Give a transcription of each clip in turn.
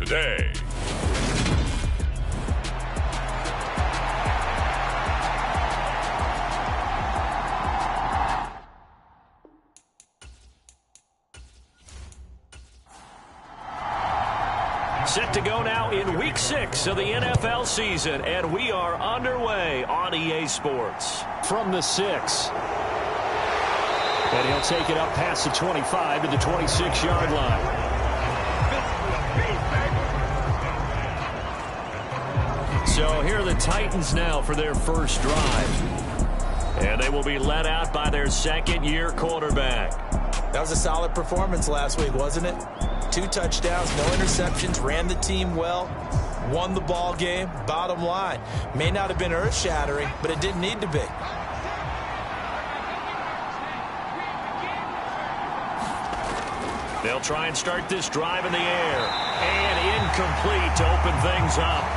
today. Set to go now in Week 6 of the NFL season, and we are underway on EA Sports. From the 6. And he'll take it up past the 25 to the 26-yard line. So here are the Titans now for their first drive. And they will be led out by their second-year quarterback. That was a solid performance last week, wasn't it? 2 touchdowns, no interceptions, ran the team well, won the ball game. Bottom line, may not have been earth-shattering, but it didn't need to be. They'll try and start this drive in the air. And incomplete to open things up.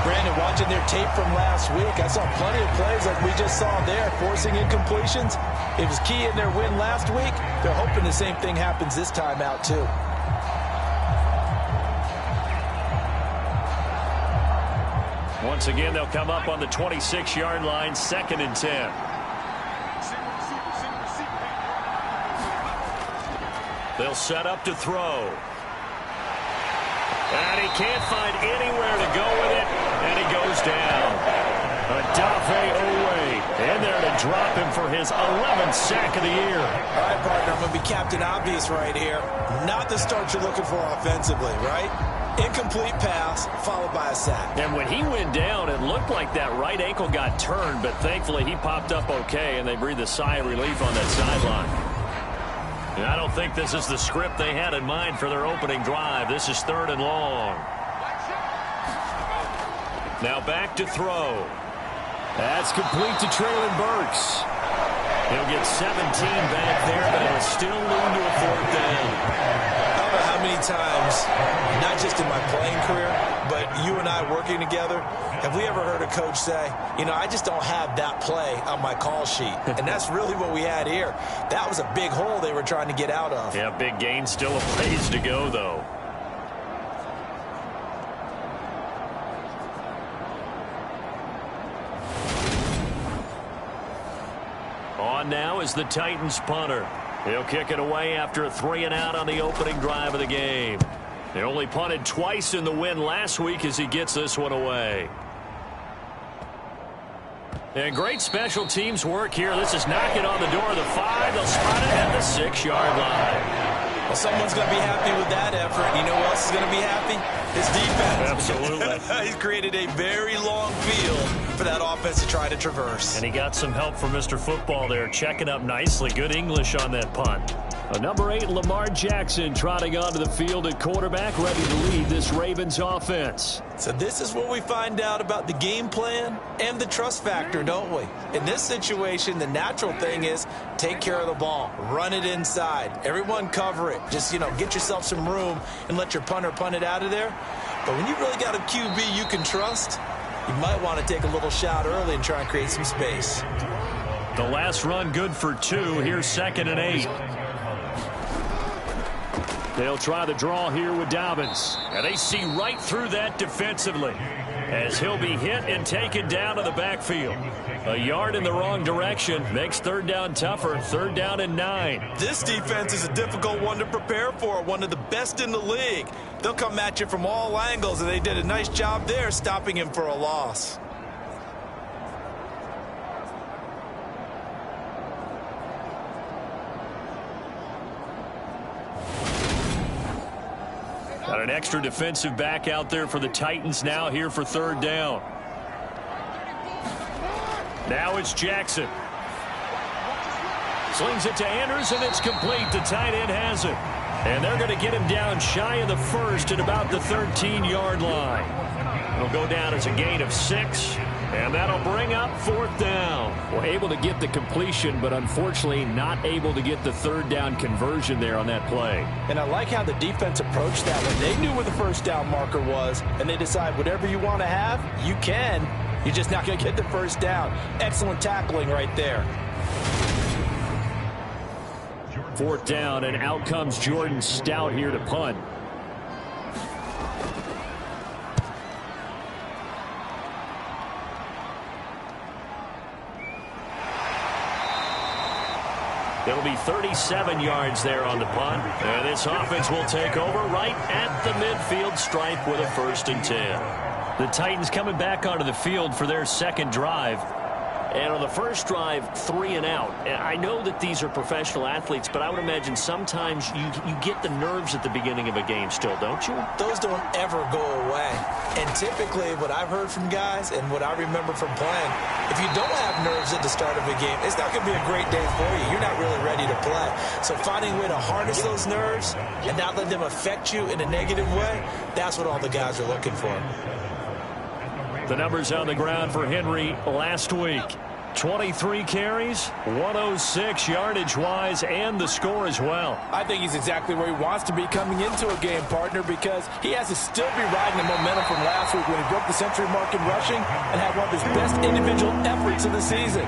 Brandon, watching their tape from last week, I saw plenty of plays like we just saw there, forcing incompletions. It was key in their win last week. They're hoping the same thing happens this time out, too. Once again, they'll come up on the 26-yard line, 2nd and 10. They'll set up to throw. And he can't find anywhere to go with it, and he goes down. Odafe Oweh in there to drop him for his 11th sack of the year. All right, partner, I'm going to be Captain Obvious right here. Not the start you're looking for offensively, right? Incomplete pass, followed by a sack. And when he went down, it looked like that right ankle got turned, but thankfully he popped up okay, and they breathed a sigh of relief on that sideline. And I don't think this is the script they had in mind for their opening drive. This is 3rd and long. Now back to throw. That's complete to Traylon Burks. He'll get 17 back there, but it'll still lead to a 4th down. I don't know how many times, not just in my playing career, but you and I working together, have we ever heard a coach say, you know, I just don't have that play on my call sheet. And that's really what we had here. That was a big hole they were trying to get out of. Yeah, big gain, still a ways to go, though. On now is the Titans punter. He'll kick it away after a 3-and-out on the opening drive of the game. They only punted twice in the win last week as he gets this one away. And great special teams work here. This is knocking on the door of the 5. They'll spot it at the 6-yard line. Well, someone's going to be happy with that effort. You know who else is going to be happy? His defense. Absolutely. He's created a very long field for that offense to try to traverse. And he got some help from Mr. Football there, checking up nicely. Good English on that punt. Number 8, Lamar Jackson, trotting onto the field at quarterback, ready to lead this Ravens offense. So this is what we find out about the game plan and the trust factor, don't we? In this situation, the natural thing is take care of the ball, run it inside, everyone cover it. Just, you know, get yourself some room and let your punter punt it out of there. But when you really got a QB you can trust, you might want to take a little shot early and try and create some space. The last run good for 2. Here's 2nd and 8. They'll try the draw here with Dobbins. And they see right through that defensively as he'll be hit and taken down to the backfield. A yard in the wrong direction makes 3rd down tougher. 3rd down and 9. This defense is a difficult one to prepare for, one of the best in the league. They'll come at you from all angles, and they did a nice job there stopping him for a loss. Got an extra defensive back out there for the Titans now here for 3rd down. Now it's Jackson. Slings it to Andrews, and it's complete. The tight end has it. And they're going to get him down shy of the 1st at about the 13-yard line. It'll go down as a gain of 6. And that'll bring up 4th down. Well, able to get the completion, but unfortunately not able to get the 3rd down conversion there on that play. And I like how the defense approached that one. They knew where the 1st down marker was, and they decide whatever you want to have, you can. You're just not going to get the 1st down. Excellent tackling right there. 4th down, and out comes Jordan Stout here to punt. It'll be 37 yards there on the punt. And this offense will take over right at the midfield stripe with a 1st and 10. The Titans coming back onto the field for their second drive. And on the first drive, 3 and out. And I know that these are professional athletes, but I would imagine sometimes you get the nerves at the beginning of a game still, don't you? Those don't ever go away. And typically what I've heard from guys and what I remember from playing, if you don't have nerves at the start of a game, it's not going to be a great day for you. You're not really ready to play. So finding a way to harness those nerves and not let them affect you in a negative way, that's what all the guys are looking for. The numbers on the ground for Henry last week. 23 carries, 106 yardage-wise, and the score as well. I think he's exactly where he wants to be coming into a game, partner, because he has to still be riding the momentum from last week when he broke the century mark in rushing and had one of his best individual efforts of the season.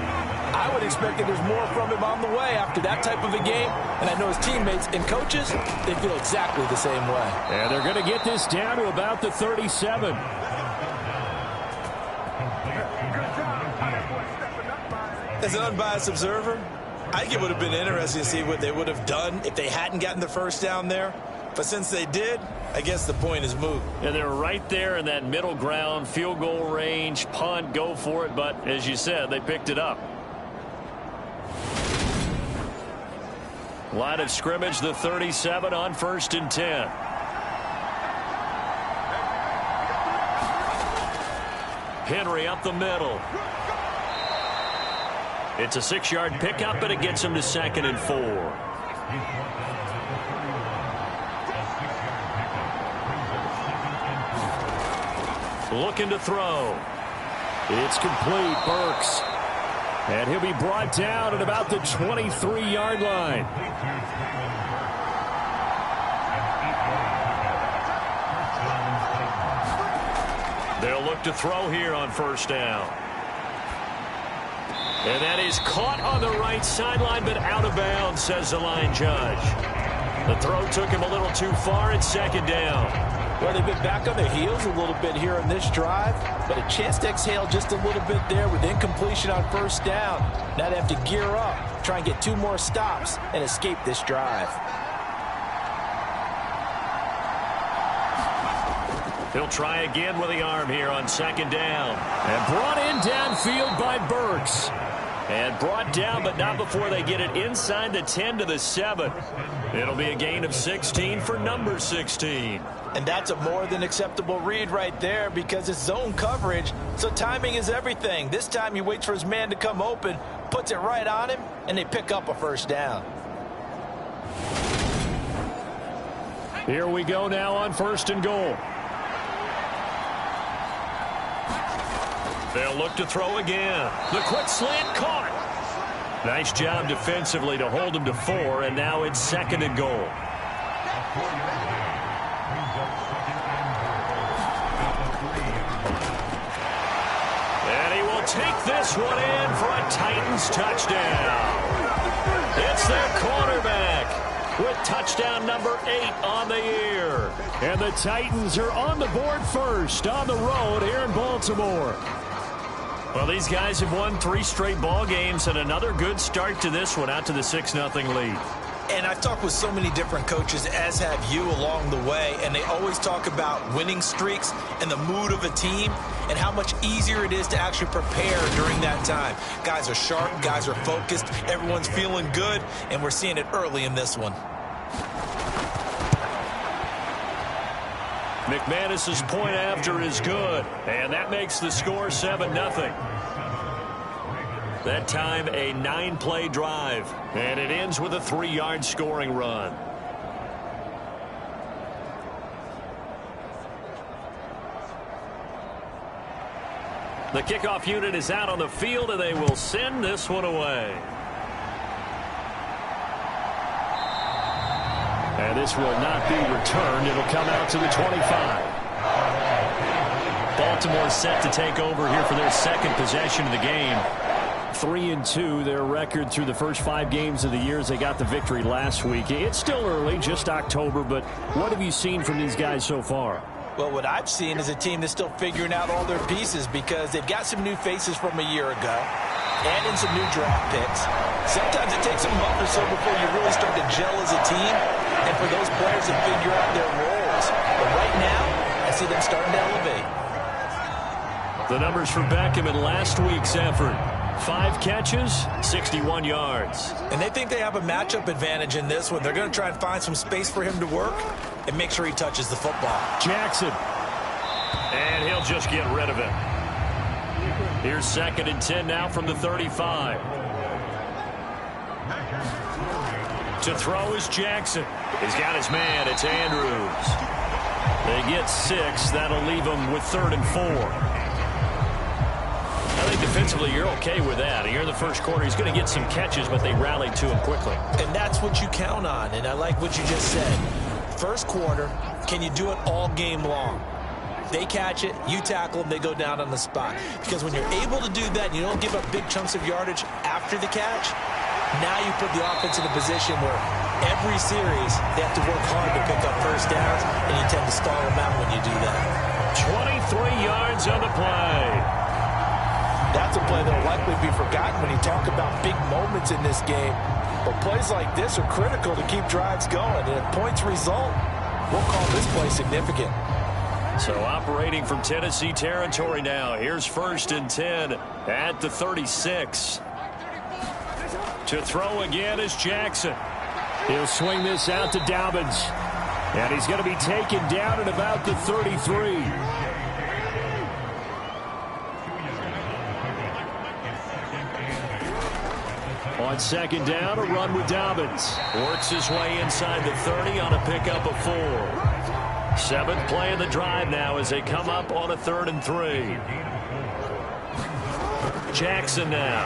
I would expect that there's more from him on the way after that type of a game, and I know his teammates and coaches, they feel exactly the same way. And they're going to get this down to about the 37. As an unbiased observer, I think it would have been interesting to see what they would have done if they hadn't gotten the first down there. But since they did, I guess the point is moot. And they're right there in that middle ground, field goal range, punt, go for it. But as you said, they picked it up. Line of scrimmage, the 37 on 1st and 10. Henry up the middle. It's a 6-yard pickup, but it gets him to 2nd and 4. Looking to throw. It's complete. Burks. And he'll be brought down at about the 23-yard line. They'll look to throw here on 1st down. And that is caught on the right sideline, but out of bounds, says the line judge. The throw took him a little too far. It's 2nd down. Well, they've been back on their heels a little bit here on this drive, but a chance to exhale just a little bit there with incompletion on 1st down. Now they have to gear up, try and get 2 more stops, and escape this drive. He'll try again with the arm here on 2nd down. And brought in downfield by Burks. And brought down, but not before they get it inside the 10 to the 7. It'll be a gain of 16 for number 16. And that's a more than acceptable read right there because it's zone coverage, so timing is everything. This time he waits for his man to come open, puts it right on him, and they pick up a 1st down. Here we go now on 1st and goal. They'll look to throw again. The quick slant caught. Nice job defensively to hold him to 4, and now it's 2nd and goal. And he will take this one in for a Titans touchdown. It's their quarterback with touchdown number 8 on the year. And the Titans are on the board first on the road here in Baltimore. Well, these guys have won 3 straight ball games and another good start to this one out to the 6-0 lead. And I've talked with so many different coaches, as have you, along the way, and they always talk about winning streaks and the mood of a team and how much easier it is to actually prepare during that time. Guys are sharp, guys are focused, everyone's feeling good, and we're seeing it early in this one. McManus's point after is good, and that makes the score 7-0. That time a 9-play drive, and it ends with a 3-yard scoring run. The kickoff unit is out on the field, and they will send this one away. And this will not be returned. It'll come out to the 25. Baltimore set to take over here for their second possession of the game. 3-2, their record through the first 5 games of the year as they got the victory last week. It's still early, just October, but what have you seen from these guys so far? Well, what I've seen is a team that's still figuring out all their pieces because they've got some new faces from a year ago and in some new draft picks. Sometimes it takes a month or so before you really start to gel as a team and for those players to figure out their roles. But right now, I see them starting to elevate. The numbers for Beckham in last week's effort. 5 catches, 61 yards. And they think they have a matchup advantage in this one. They're going to try and find some space for him to work and make sure he touches the football. Jackson. And he'll just get rid of it. Here's 2nd and 10 now from the 35. To throw is Jackson. He's got his man. It's Andrews. They get 6. That'll leave them with 3rd and 4. I think defensively you're okay with that. Here in the first quarter, he's going to get some catches, but they rallied to him quickly. And that's what you count on, and I like what you just said. First quarter, can you do it all game long? They catch it, you tackle them, they go down on the spot. Because when you're able to do that, and you don't give up big chunks of yardage after the catch, now you put the offense in a position where every series they have to work hard to pick up first downs, and you tend to stall them out when you do that. 23 yards on the play. That's a play that will likely be forgotten when you talk about big moments in this game. But plays like this are critical to keep drives going. And if points result, we'll call this play significant. So operating from Tennessee territory now. Here's 1st and 10 at the 36. To throw again is Jackson. He'll swing this out to Dobbins. And he's going to be taken down at about the 33. On 2nd down, a run with Dobbins. Works his way inside the 30 on a pickup of 4. 7th play of the drive now as they come up on a 3rd and 3. Jackson now.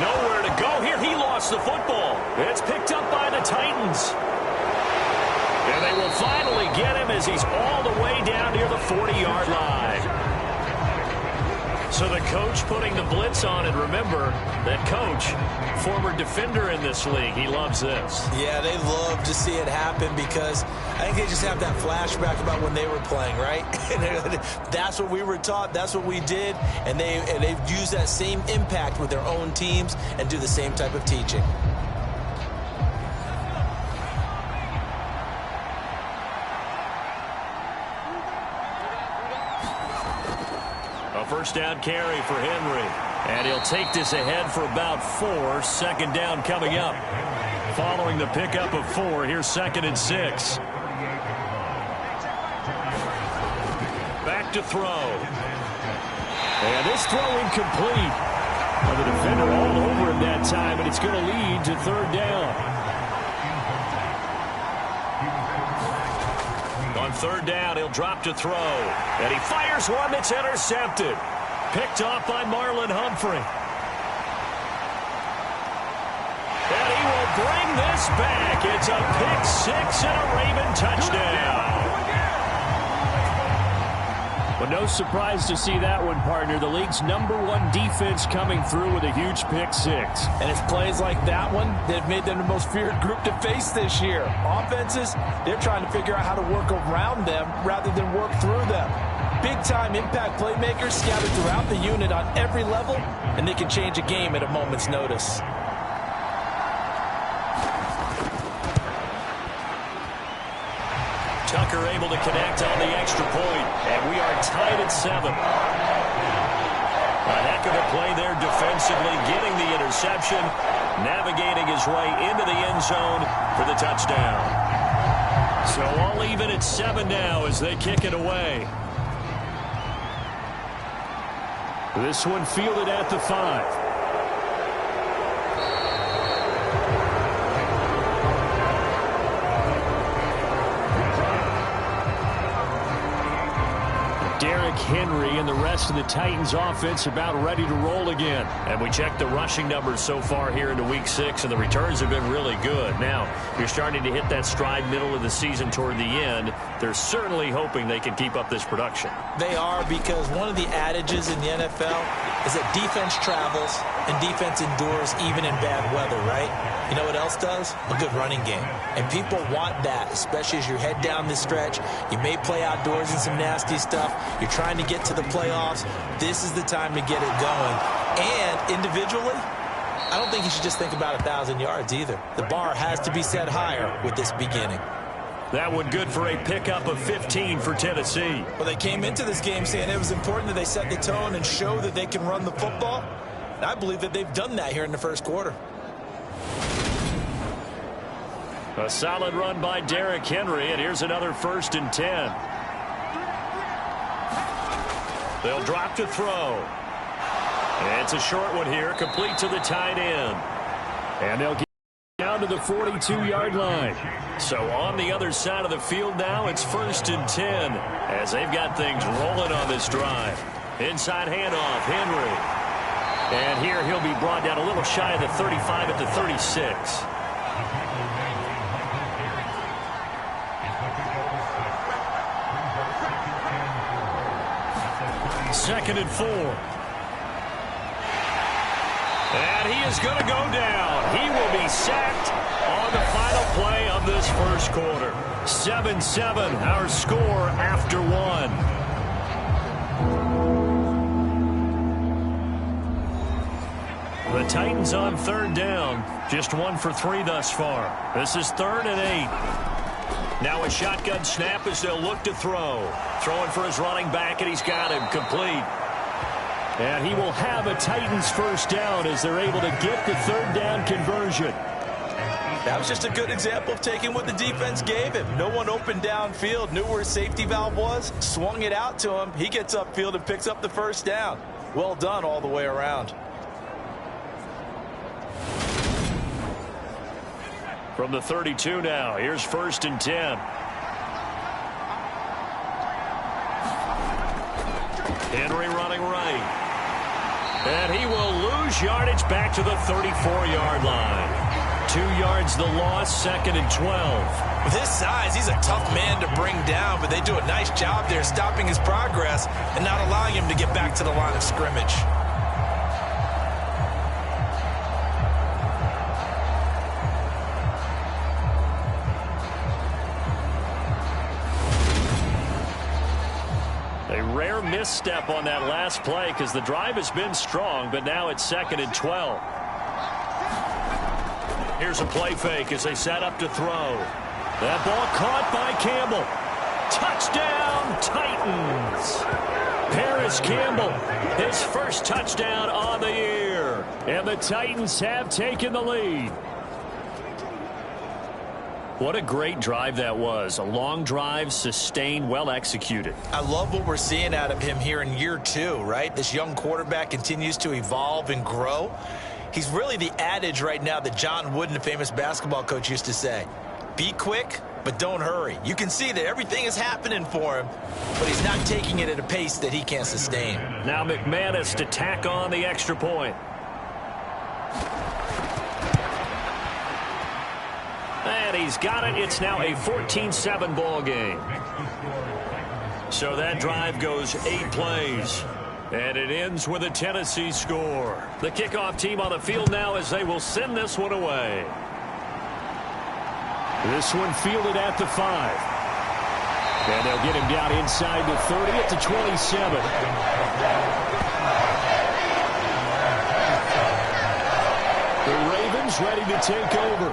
Nowhere to go here. He lost the football. It's picked up by the Titans. And they will finally get him as he's all the way down near the 40-yard line. So the coach putting the blitz on, and remember, that coach, former defender in this league, he loves this. Yeah, they love to see it happen because I think they just have that flashback about when they were playing, right? That's what we were taught, that's what we did, and they've used that same impact with their own teams and do the same type of teaching. First down carry for Henry. And he'll take this ahead for about 4. 2nd down coming up. Following the pickup of 4, here's 2nd and 6. Back to throw. And this throw incomplete. Well, the defender all over him that time, and it's going to lead to 3rd down. On 3rd down, he'll drop to throw. And he fires one that's intercepted. Picked off by Marlon Humphrey. And he will bring this back. It's a pick-6 and a Raven touchdown. Well, no surprise to see that one, partner. The league's #1 defense coming through with a huge pick-6. And it's plays like that one that have made them the most feared group to face this year. Offenses, they're trying to figure out how to work around them rather than work through them. Big-time impact playmakers scattered throughout the unit on every level, and they can change a game at a moment's notice. Tucker able to connect on the extra point, and we are tied at 7. A heck of a play there defensively, getting the interception, navigating his way into the end zone for the touchdown. So all even at 7 now as they kick it away. This one fielded at the 5. Henry and the rest of the Titans offense about ready to roll again. And we check the rushing numbers so far here into week 6, and the returns have been really good. Now, you're starting to hit that stride middle of the season toward the end. They're certainly hoping they can keep up this production. They are, because one of the adages in the NFL is that defense travels and defense endures even in bad weather, right? You know what else does? A good running game. And people want that, especially as you head down this stretch. You may play outdoors in some nasty stuff. You're trying to get to the playoffs. This is the time to get it going. And individually, I don't think he should just think about 1,000 yards either. The bar has to be set higher with this beginning. That one good for a pickup of 15 for Tennessee. Well, they came into this game saying it was important that they set the tone and show that they can run the football. And I believe that they've done that here in the first quarter. A solid run by Derrick Henry, and here's another 1st and 10. They'll drop to throw. And it's a short one here, complete to the tight end. And they'll get down to the 42-yard line. So on the other side of the field now, it's 1st and 10 as they've got things rolling on this drive. Inside handoff, Henry. And here he'll be brought down a little shy of the 35 at the 36. 2nd and 4. And he is going to go down. He will be sacked on the final play of this first quarter. 7-7, our score after 1. The Titans on 3rd down. Just 1 for 3 thus far. This is 3rd and 8. Now a shotgun snap as they'll look to throw. Throwing for his running back, and he's got him complete. And he will have a Titans first down as they're able to get the 3rd down conversion. That was just a good example of taking what the defense gave him. No one open downfield, knew where his safety valve was, swung it out to him. He gets upfield and picks up the first down. Well done all the way around. From the 32 now, here's 1st and 10. Henry running right. And he will lose yardage back to the 34-yard line. 2 yards the loss, 2nd and 12. With his size, he's a tough man to bring down, but they do a nice job there stopping his progress and not allowing him to get back to the line of scrimmage. Rare misstep on that last play because the drive has been strong, but now it's 2nd and 12. Here's a play fake as they set up to throw. That ball caught by Campbell. Touchdown, Titans. Paris Campbell, his first touchdown on the year. And the Titans have taken the lead. What a great drive that was. A long drive, sustained, well executed. I love what we're seeing out of him here in year 2, right? This young quarterback continues to evolve and grow. He's really the adage right now that John Wooden, the famous basketball coach, used to say. Be quick, but don't hurry. You can see that everything is happening for him, but he's not taking it at a pace that he can't sustain. Now McManus to tack on the extra point. And he's got it. It's now a 14-7 ball game. So that drive goes 8 plays. And it ends with a Tennessee score. The kickoff team on the field now as they will send this one away. This one fielded at the 5. And they'll get him down inside the 30 at the 27. The Ravens ready to take over.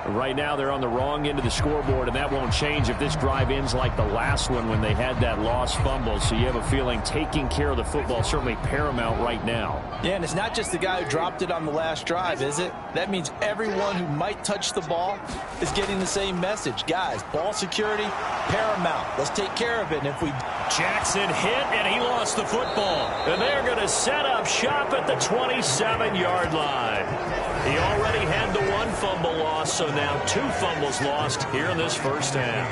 Right now they're on the wrong end of the scoreboard, and that won't change if this drive ends like the last one when they had that lost fumble. So you have a feeling taking care of the football certainly paramount right now. Yeah, and it's not just the guy who dropped it on the last drive, is it? That means everyone who might touch the ball is getting the same message. Guys, ball security, paramount. Let's take care of it. And if we... Jackson hit, and he lost the football. And they're going to set up shop at the 27-yard line. He already had the 1 fumble loss, so now 2 fumbles lost here in this first half.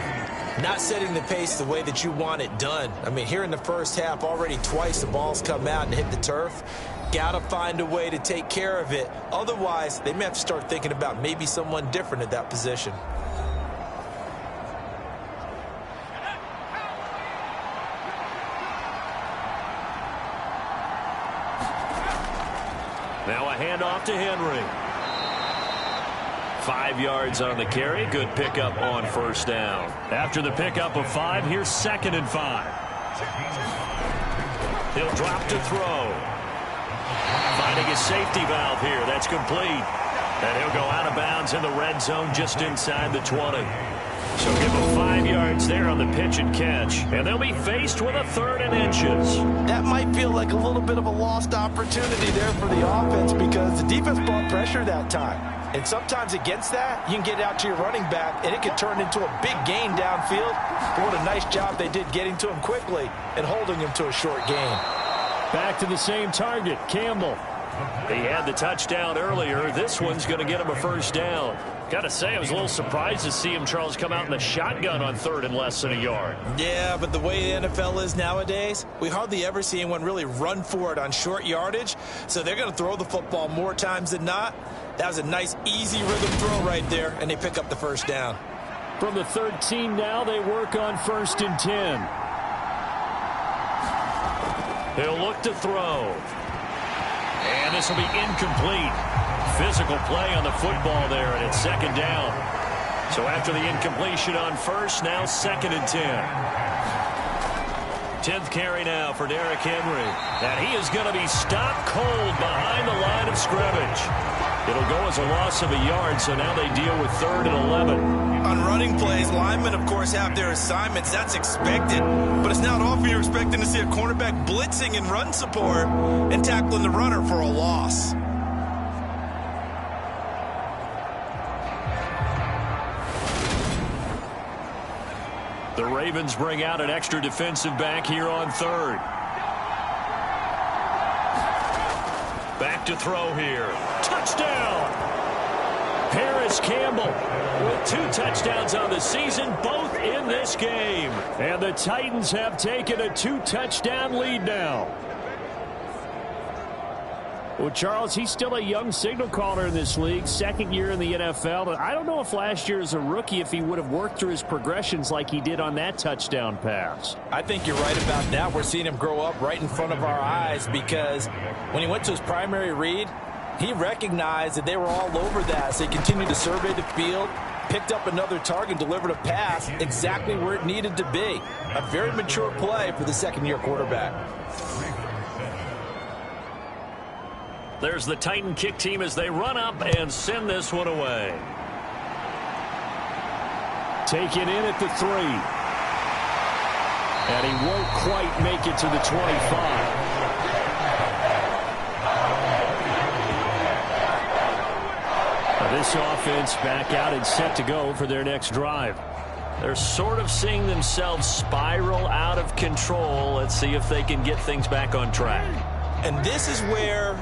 Not setting the pace the way that you want it done. I mean, here in the first half, already twice the ball's come out and hit the turf. Got to find a way to take care of it. Otherwise, they may have to start thinking about maybe someone different at that position. Now a handoff to Henry. 5 yards on the carry. Good pickup on first down. After the pickup of 5, here's 2nd and 5. He'll drop to throw. finding his safety valve here. That's complete. And he'll go out of bounds in the red zone just inside the 20. So give him 5 yards there on the pitch and catch. And they'll be faced with a 3rd and inches. That might feel like a little bit of a lost opportunity there for the offense because the defense brought pressure that time. And sometimes against that, you can get out to your running back, and it can turn into a big gain downfield. But what a nice job they did getting to him quickly and holding him to a short gain. Back to the same target, Campbell. He had the touchdown earlier. This one's going to get him a 1st down. Got to say, I was a little surprised to see him, Charles, come out in the shotgun on 3rd and less than a yard. Yeah, but the way the NFL is nowadays, we hardly ever see anyone really run for it on short yardage. So they're going to throw the football more times than not. That was a nice, easy rhythm throw right there, and they pick up the 1st down. From the 13 now, they work on 1st and 10. He'll look to throw. And this will be incomplete. Physical play on the football there, and it's 2nd down. So after the incompletion on 1st, now 2nd and 10. 10th carry now for Derrick Henry. And he is going to be stopped cold behind the line of scrimmage. It'll go as a loss of a yard, so now they deal with 3rd and 11. On running plays, linemen, of course, have their assignments. That's expected. But it's not often you're expecting to see a cornerback blitzing in run support and tackling the runner for a loss. The Ravens bring out an extra defensive back here on 3rd. Back to throw here. Touchdown! Paris Campbell with 2 touchdowns on the season, both in this game. And the Titans have taken a 2-touchdown lead now. Well, Charles, he's still a young signal caller in this league, 2nd year in the NFL. But I don't know if last year as a rookie, if he would have worked through his progressions like he did on that touchdown pass. I think you're right about that. We're seeing him grow up right in front of our eyes because when he went to his primary read, he recognized that they were all over that. So he continued to survey the field, picked up another target, delivered a pass exactly where it needed to be. A very mature play for the 2nd-year quarterback. There's the Titan kick team as they run up and send this one away. Taken in at the 3. And he won't quite make it to the 25. This offense back out and set to go for their next drive. They're sort of seeing themselves spiral out of control. Let's see if they can get things back on track. And this is where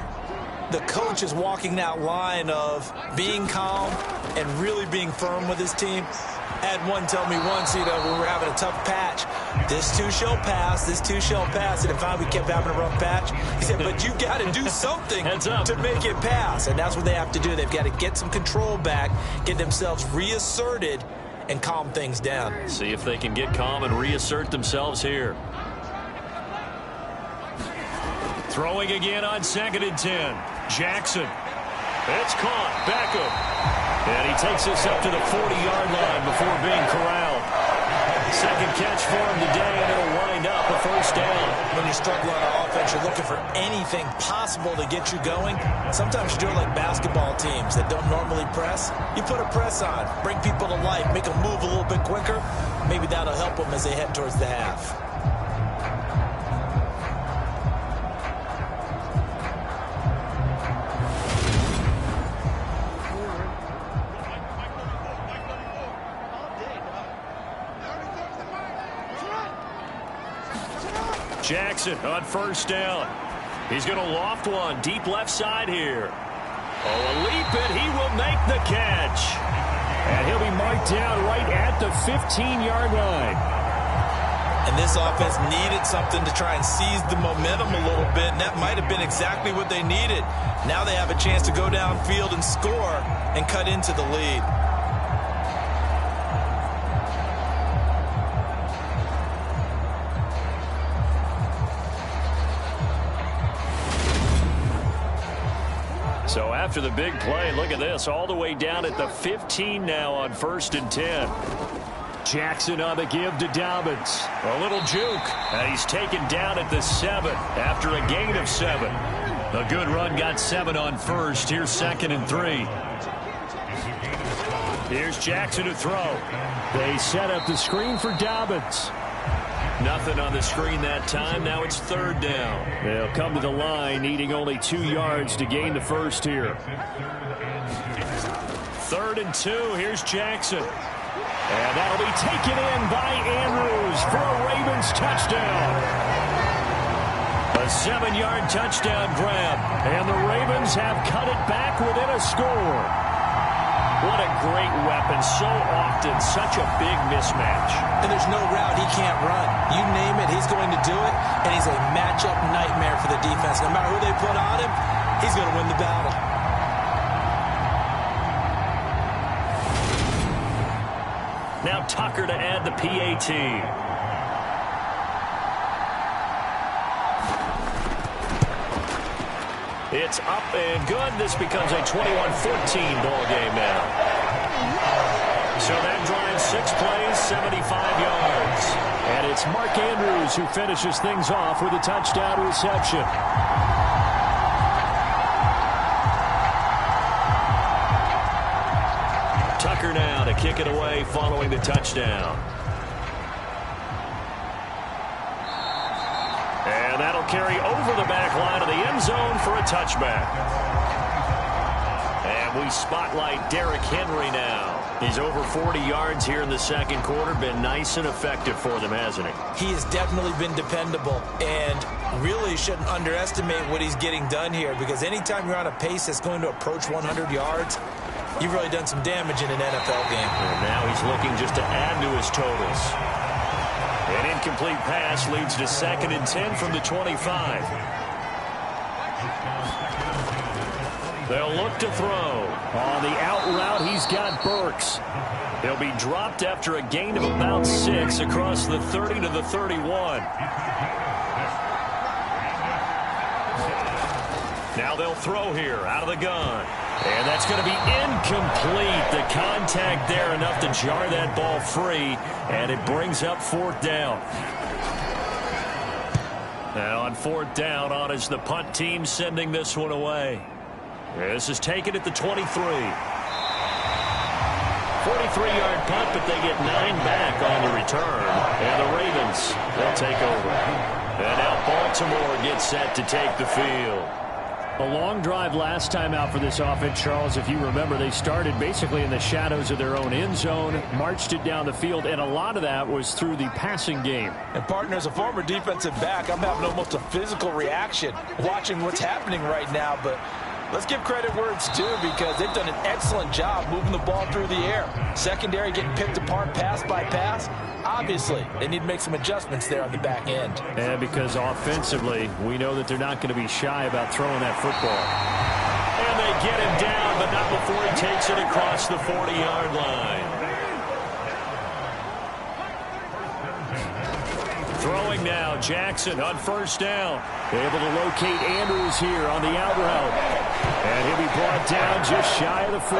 the coach is walking that line of being calm and really being firm with his team. I had one tell me once, when we were having a tough patch, this too shall pass, this too shall pass. And finally we kept having a rough patch. He said, but you got to do something to make it pass. And that's what they have to do. They've got to get some control back, get themselves reasserted, and calm things down. See if they can get calm and reassert themselves here. Throwing again on 2nd and 10. Jackson. It's caught. Beckham. And he takes this up to the 40-yard line before being corralled. 2nd catch for him today, and it'll wind up a 1st down. When you struggle on offense, you're looking for anything possible to get you going. Sometimes you do it like basketball teams that don't normally press. You put a press on, bring people to life, make them move a little bit quicker. Maybe that'll help them as they head towards the half. Jackson on 1st down. He's going to loft one deep left side here. Oh, a leap, and he will make the catch. And he'll be marked down right at the 15-yard line. And this offense needed something to try and seize the momentum a little bit, and that might have been exactly what they needed. Now they have a chance to go downfield and score and cut into the lead. So after the big play, look at this, all the way down at the 15 now on 1st and 10. Jackson on the give to Dobbins. A little juke, and he's taken down at the 7 after a gain of 7. A good run got 7 on first. Here's 2nd and 3. Here's Jackson to throw. They set up the screen for Dobbins. Nothing on the screen that time. Now it's 3rd down. They'll come to the line, needing only 2 yards to gain the first here. 3rd and 2. Here's Jackson. And that'll be taken in by Andrews for a Ravens touchdown. A 7-yard touchdown grab. And the Ravens have cut it back within a score. What a great weapon. So often, such a big mismatch. And there's no route he can't run. You name it, he's going to do it. And he's a matchup nightmare for the defense. No matter who they put on him, he's going to win the battle. Now Tucker to add the PAT. It's up and good. This becomes a 21-14 ball game now. So that drives 6 plays, 75 yards. And it's Mark Andrews who finishes things off with a touchdown reception. Tucker now to kick it away following the touchdown. And that'll carry over the back line of the end zone for a touchback. And we spotlight Derrick Henry now. He's over 40 yards here in the second quarter. Been nice and effective for them, hasn't he? He has definitely been dependable, and really shouldn't underestimate what he's getting done here, because anytime you're on a pace that's going to approach 100 yards, you've really done some damage in an NFL game. And now he's looking just to add to his totals. An incomplete pass leads to 2nd and 10 from the 25. They'll look to throw. On the out route, he's got Burks. He'll be dropped after a gain of about 6 across the 30 to the 31. Now they'll throw here out of the gun. And that's going to be incomplete. The contact there enough to jar that ball free. And it brings up 4th down. Now on 4th down, on is the punt team sending this one away. This is taken at the 23. 43-yard punt, but they get 9 back on the return. And the Ravens, they'll take over. And now Baltimore gets set to take the field. A long drive last time out for this offense, Charles. If you remember, they started basically in the shadows of their own end zone, marched it down the field, and a lot of that was through the passing game. And, partner, as a former defensive back, I'm having almost a physical reaction watching what's happening right now. But let's give credit where it's due, because they've done an excellent job moving the ball through the air. Secondary getting picked apart pass by pass. Obviously, they need to make some adjustments there on the back end. And because offensively, we know that they're not going to be shy about throwing that football. And they get him down, but not before he takes it across the 40-yard line. Throwing now, Jackson on 1st down. Able to locate Andrews here on the out route. And he'll be brought down just shy of the 40.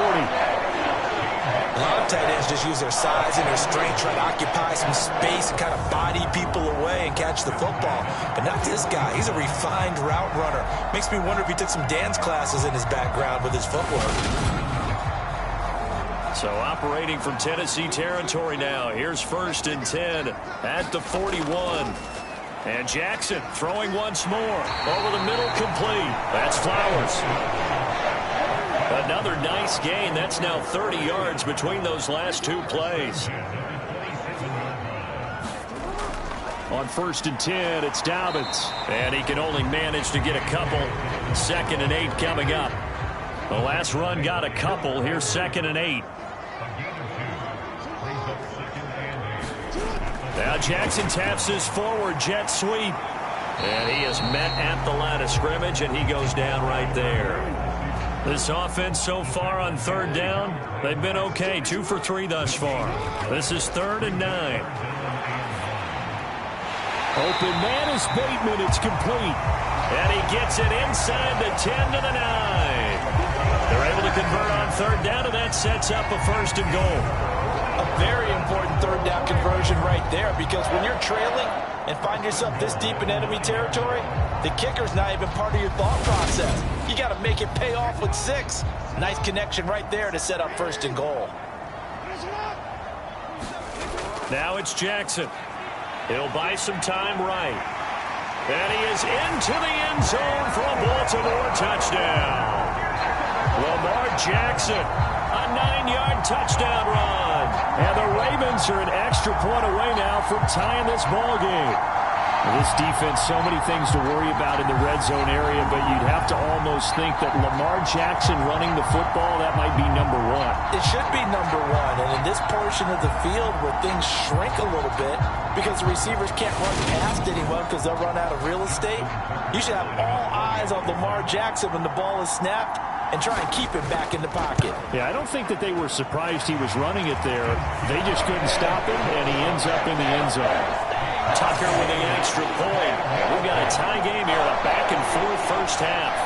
A lot of tight ends just use their size and their strength, try to occupy some space and kind of body people away and catch the football. But not this guy. He's a refined route runner. Makes me wonder if he took some dance classes in his background with his footwork. So operating from Tennessee territory now. Here's 1st and 10 at the 41. And Jackson throwing once more. Over the middle, complete. That's Flowers. Another nice gain. That's now 30 yards between those last 2 plays. On 1st and 10, it's Dobbins. And he can only manage to get a couple. 2nd and 8 coming up. The last run got a couple. Here's 2nd and 8. Now Jackson taps his forward jet sweep. And he is met at the line of scrimmage, and he goes down right there. This offense so far on 3rd down, they've been okay. 2 for 3 thus far. This is 3rd and 9. Open man is Bateman. It's complete. And he gets it inside the 10 to the 9. They're able to convert on 3rd down, and that sets up a 1st and goal. A very important 3rd down conversion right there, because when you're trailing, and find yourself this deep in enemy territory, the kicker's not even part of your thought process. You got to make it pay off with 6. Nice connection right there to set up 1st and goal. Now it's Jackson. He'll buy some time right. And he is into the end zone for a Baltimore touchdown. Lamar Jackson, a 9-yard touchdown run. And the Ravens are an extra point away now from tying this ball game. This defense, so many things to worry about in the red zone area, but you'd have to almost think that Lamar Jackson running the football, that might be number 1. It should be number 1, and in this portion of the field where things shrink a little bit because the receivers can't run past anyone because they'll run out of real estate, you should have all eyes on Lamar Jackson when the ball is snapped and try and keep him back in the pocket. Yeah, I don't think that they were surprised he was running it there. They just couldn't stop him, and he ends up in the end zone. Tucker with the extra point. We've got a tie game here, a back-and-forth first half.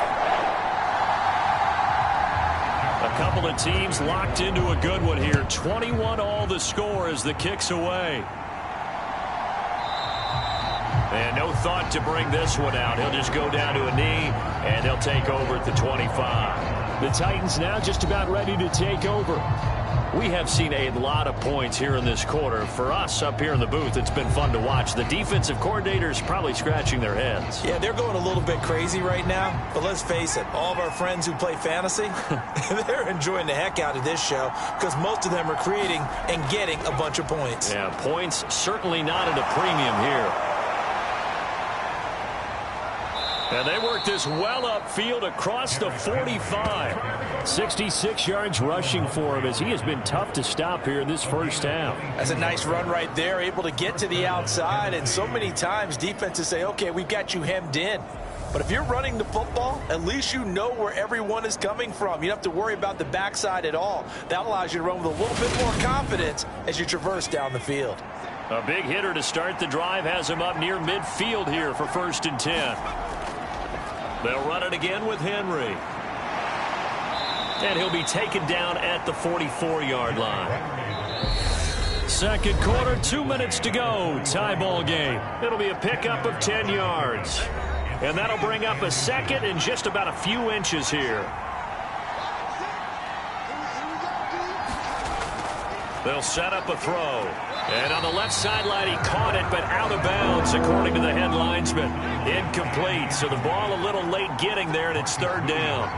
A couple of teams locked into a good one here. 21-all the score as the kick's away. And no thought to bring this one out. He'll just go down to a knee, and they'll take over at the 25. The Titans now just about ready to take over. We have seen a lot of points here in this quarter. For us up here in the booth, it's been fun to watch. The defensive coordinators probably scratching their heads. Yeah, they're going a little bit crazy right now. But let's face it, all of our friends who play fantasy, they're enjoying the heck out of this show because most of them are creating and getting a bunch of points. Yeah, points certainly not at a premium here. And they work this well upfield across the 45. 66 yards rushing for him as he has been tough to stop here in this first half. That's a nice run right there, able to get to the outside. And so many times defenses say, okay, we've got you hemmed in. But if you're running the football, at least you know where everyone is coming from. You don't have to worry about the backside at all. That allows you to run with a little bit more confidence as you traverse down the field. A big hitter to start the drive has him up near midfield here for 1st and 10. They'll run it again with Henry. And he'll be taken down at the 44-yard line. Second quarter, 2 minutes to go. Tie ball game. It'll be a pickup of 10 yards. And that'll bring up a second and just about a few inches here. They'll set up a throw. And on the left sideline, he caught it, but out of bounds, according to the head linesman. Incomplete, so the ball a little late getting there, and it's 3rd down.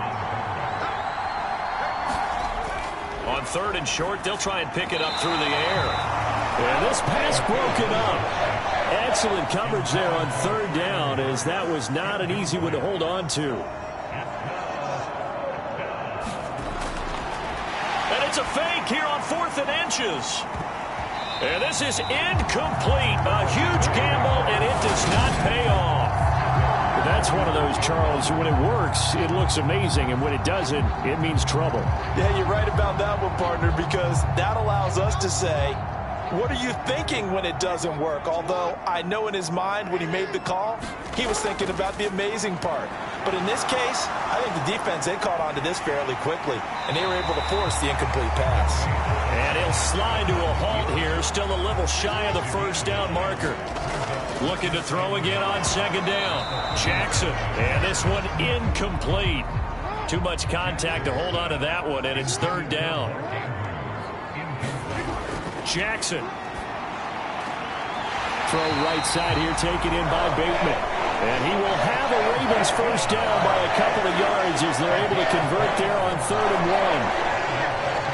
On 3rd and short, they'll try and pick it up through the air. And this pass broken up. Excellent coverage there on 3rd down, as that was not an easy one to hold on to. And it's a fake here on 4th and inches. And this is incomplete. A huge gamble, and it does not pay off. That's one of those, Charles, when it works, it looks amazing, and when it doesn't, it means trouble. Yeah, you're right about that one, partner, because that allows us to say, what are you thinking when it doesn't work? Although I know in his mind when he made the call, he was thinking about the amazing part. But in this case, I think the defense, they caught on to this fairly quickly, and they were able to force the incomplete pass. And he'll slide to a halt here, still a little shy of the 1st down marker. Looking to throw again on 2nd down. Jackson, and this one incomplete. Too much contact to hold on to that one, and it's 3rd down. Jackson. Throw right side here, taken in by Bateman. And he will have a Ravens 1st down by a couple of yards as they're able to convert there on 3rd and 1.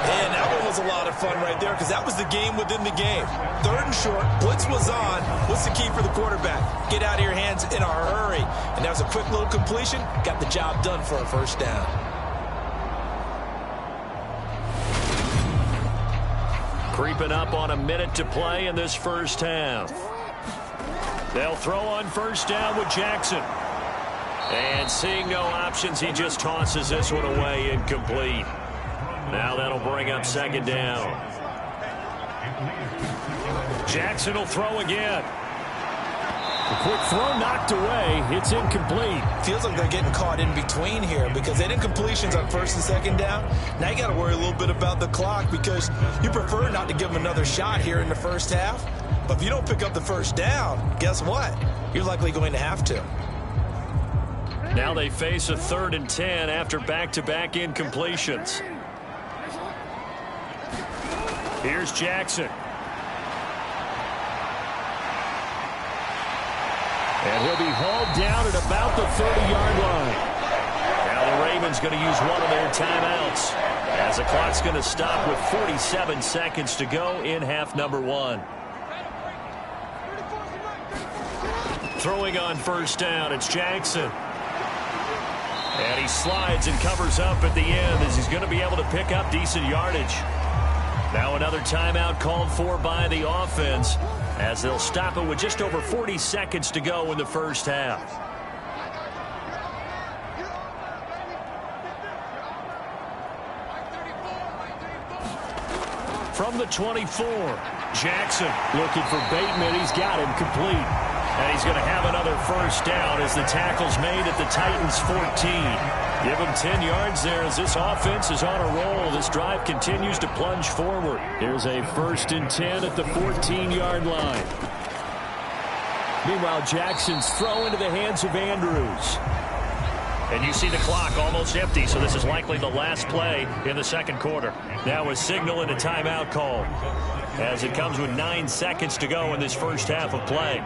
And that one was a lot of fun right there because that was the game within the game. 3rd and short, blitz was on. What's the key for the quarterback? Get out of your hands in a hurry. And that was a quick little completion. Got the job done for a 1st down. Creeping up on a minute to play in this first half. They'll throw on 1st down with Jackson. And seeing no options, he just tosses this one away, incomplete. Now that'll bring up 2nd down. Jackson will throw again. A quick throw knocked away. It's incomplete. Feels like they're getting caught in between here because they did completions on 1st and 2nd down. Now you got to worry a little bit about the clock because you prefer not to give them another shot here in the 1st half. But if you don't pick up the first down, guess what? You're likely going to have to. Now they face a 3rd and 10 after back-to-back incompletions. Here's Jackson. And he'll be hauled down at about the 30-yard line. Now the Ravens going to use one of their timeouts, as the clock's going to stop with 47 seconds to go in half number 1. Throwing on first down, it's Jackson. And he slides and covers up at the end as he's going to be able to pick up decent yardage. Now another timeout called for by the offense, as they'll stop it with just over 40 seconds to go in the first half. From the 24, Jackson looking for Bateman. He's got him complete. And he's going to have another first down as the tackle's made at the Titans' 14. Give him 10 yards there as this offense is on a roll. This drive continues to plunge forward. Here's a 1st and 10 at the 14-yard line. Meanwhile, Jackson's throw into the hands of Andrews. And you see the clock almost empty, so this is likely the last play in the second quarter. Now a signal and a timeout call, as it comes with 9 seconds to go in this first half of play.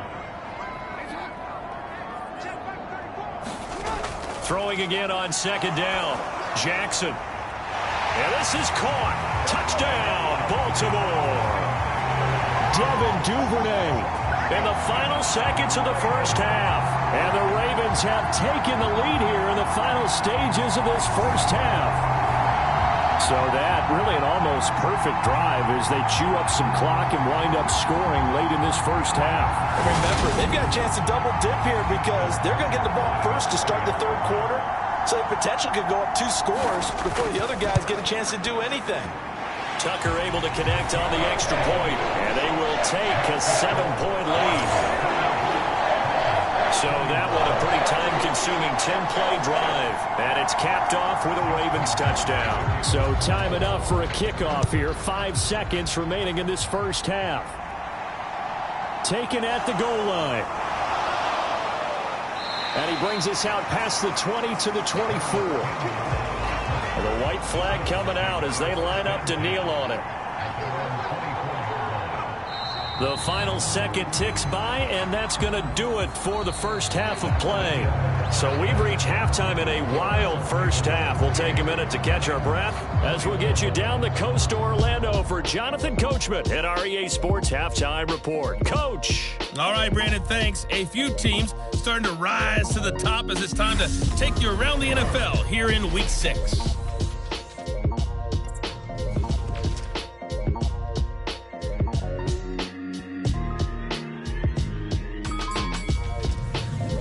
Throwing again on second down. Jackson. And this is caught. Touchdown, Baltimore. Devin Duvernay in the final seconds of the first half. And the Ravens have taken the lead here in the final stages of this first half. So that really an almost perfect drive as they chew up some clock and wind up scoring late in this first half. Remember, they've got a chance to double dip here because they're going to get the ball first to start the third quarter. So the potential could go up 2 scores before the other guys get a chance to do anything. Tucker able to connect on the extra point, and they will take a 7-point lead. So that was a pretty time-consuming 10-play drive, and it's capped off with a Ravens touchdown. So time enough for a kickoff here. 5 seconds remaining in this first half. Taken at the goal line. And he brings us out past the 20 to the 24. The white flag coming out as they line up to kneel on it. The final second ticks by, and that's going to do it for the first half of play. So we've reached halftime in a wild first half. We'll take a minute to catch our breath as we'll get you down the coast to Orlando for Jonathan Coachman at our EA Sports Halftime Report. Coach. All right, Brandon, thanks. A few teams starting to rise to the top as it's time to take you around the NFL here in Week 6.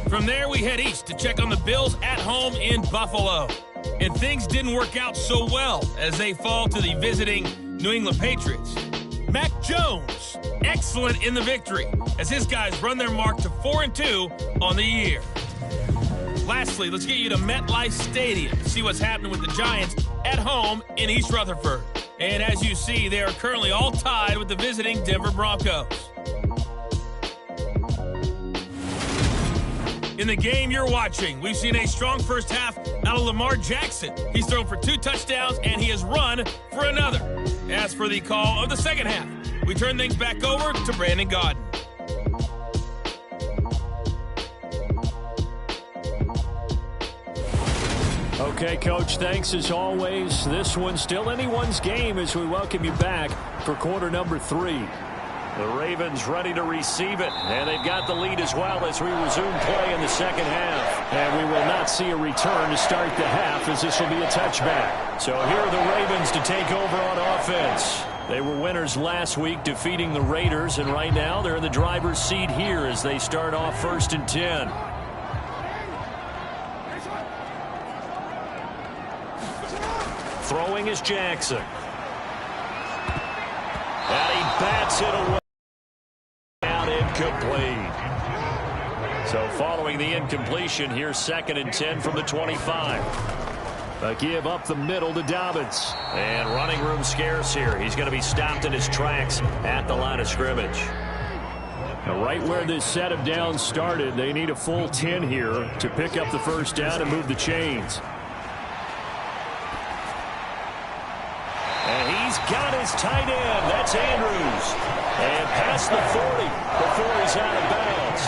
From there, we head east to check on the Bills at home in Buffalo. And things didn't work out so well as they fall to the visiting New England Patriots. Mac Jones, excellent in the victory as his guys run their mark to 4-2 on the year. Lastly, let's get you to MetLife Stadium to see what's happening with the Giants at home in East Rutherford. And as you see, they are currently all tied with the visiting Denver Broncos. In the game you're watching, we've seen a strong first half out of Lamar Jackson. He's thrown for 2 touchdowns, and he has run for another. As for the call of the second half, we turn things back over to Brandon Gaudin. Okay, Coach, thanks as always. This one's still anyone's game as we welcome you back for quarter number 3. The Ravens ready to receive it, and they've got the lead as well as we resume play in the second half. And we will not see a return to start the half as this will be a touchback. So here are the Ravens to take over on offense. They were winners last week defeating the Raiders, and right now they're in the driver's seat here as they start off 1st and 10. Throwing is Jackson. And he bats it away. Out incomplete. So following the incompletion, here's 2nd and 10 from the 25. A give up the middle to Dobbins. And running room scarce here. He's going to be stopped in his tracks at the line of scrimmage. Now, right where this set of downs started, they need a full 10 here to pick up the first down and move the chains. And he's got his tight end. That's Andrews. And past the 40 before he's out of bounds.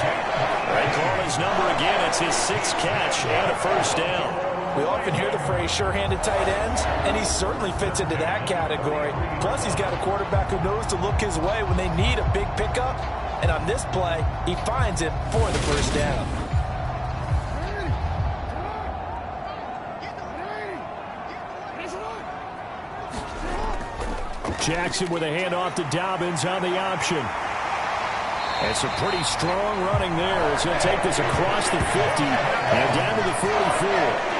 They call his number again. It's his 6th catch and a first down. We often hear the phrase sure-handed tight ends, and he certainly fits into that category. Plus, he's got a quarterback who knows to look his way when they need a big pickup. And on this play, he finds it for the first down. Jackson with a handoff to Dobbins on the option. And some pretty strong running there as he'll take this across the 50 and down to the 44.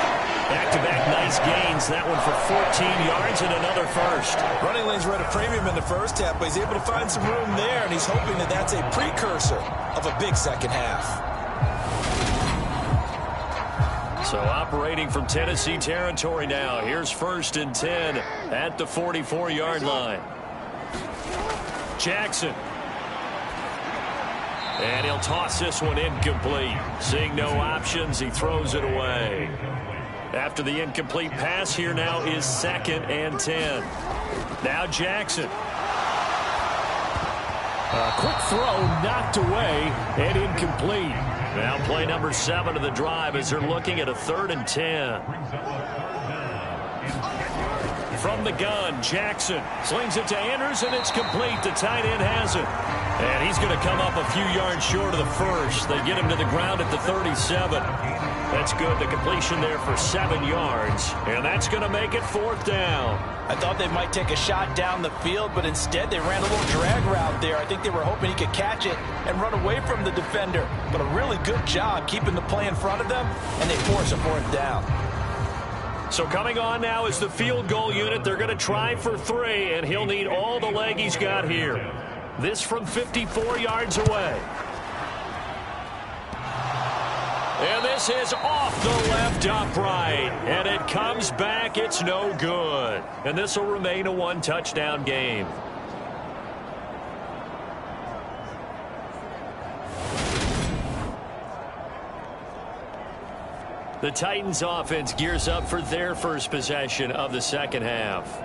Back-to-back nice gains. That one for 14 yards and another first. Running lanes were at a premium in the first half, but he's able to find some room there, and he's hoping that that's a precursor of a big second half. So operating from Tennessee territory now. Here's 1st and 10 at the 44-yard line. Jackson. And he'll toss this one incomplete. Seeing no options, he throws it away. After the incomplete pass, here now is 2nd and 10. Now Jackson. A quick throw knocked away and incomplete. Now play number 7 of the drive as they're looking at a 3rd and 10. From the gun, Jackson slings it to Andrews, and it's complete. The tight end has it. And he's going to come up a few yards short of the first. They get him to the ground at the 37. That's good. The completion there for 7 yards. And that's going to make it 4th down. I thought they might take a shot down the field, but instead they ran a little drag route there. I think they were hoping he could catch it and run away from the defender. But a really good job keeping the play in front of them, and they force a 4th down. So coming on now is the field goal unit. They're going to try for 3, and he'll need all the leg he's got here. This from 54 yards away. And this is off the left upright. And it comes back. It's no good. And this will remain a 1-touchdown game. The Titans offense gears up for their first possession of the second half.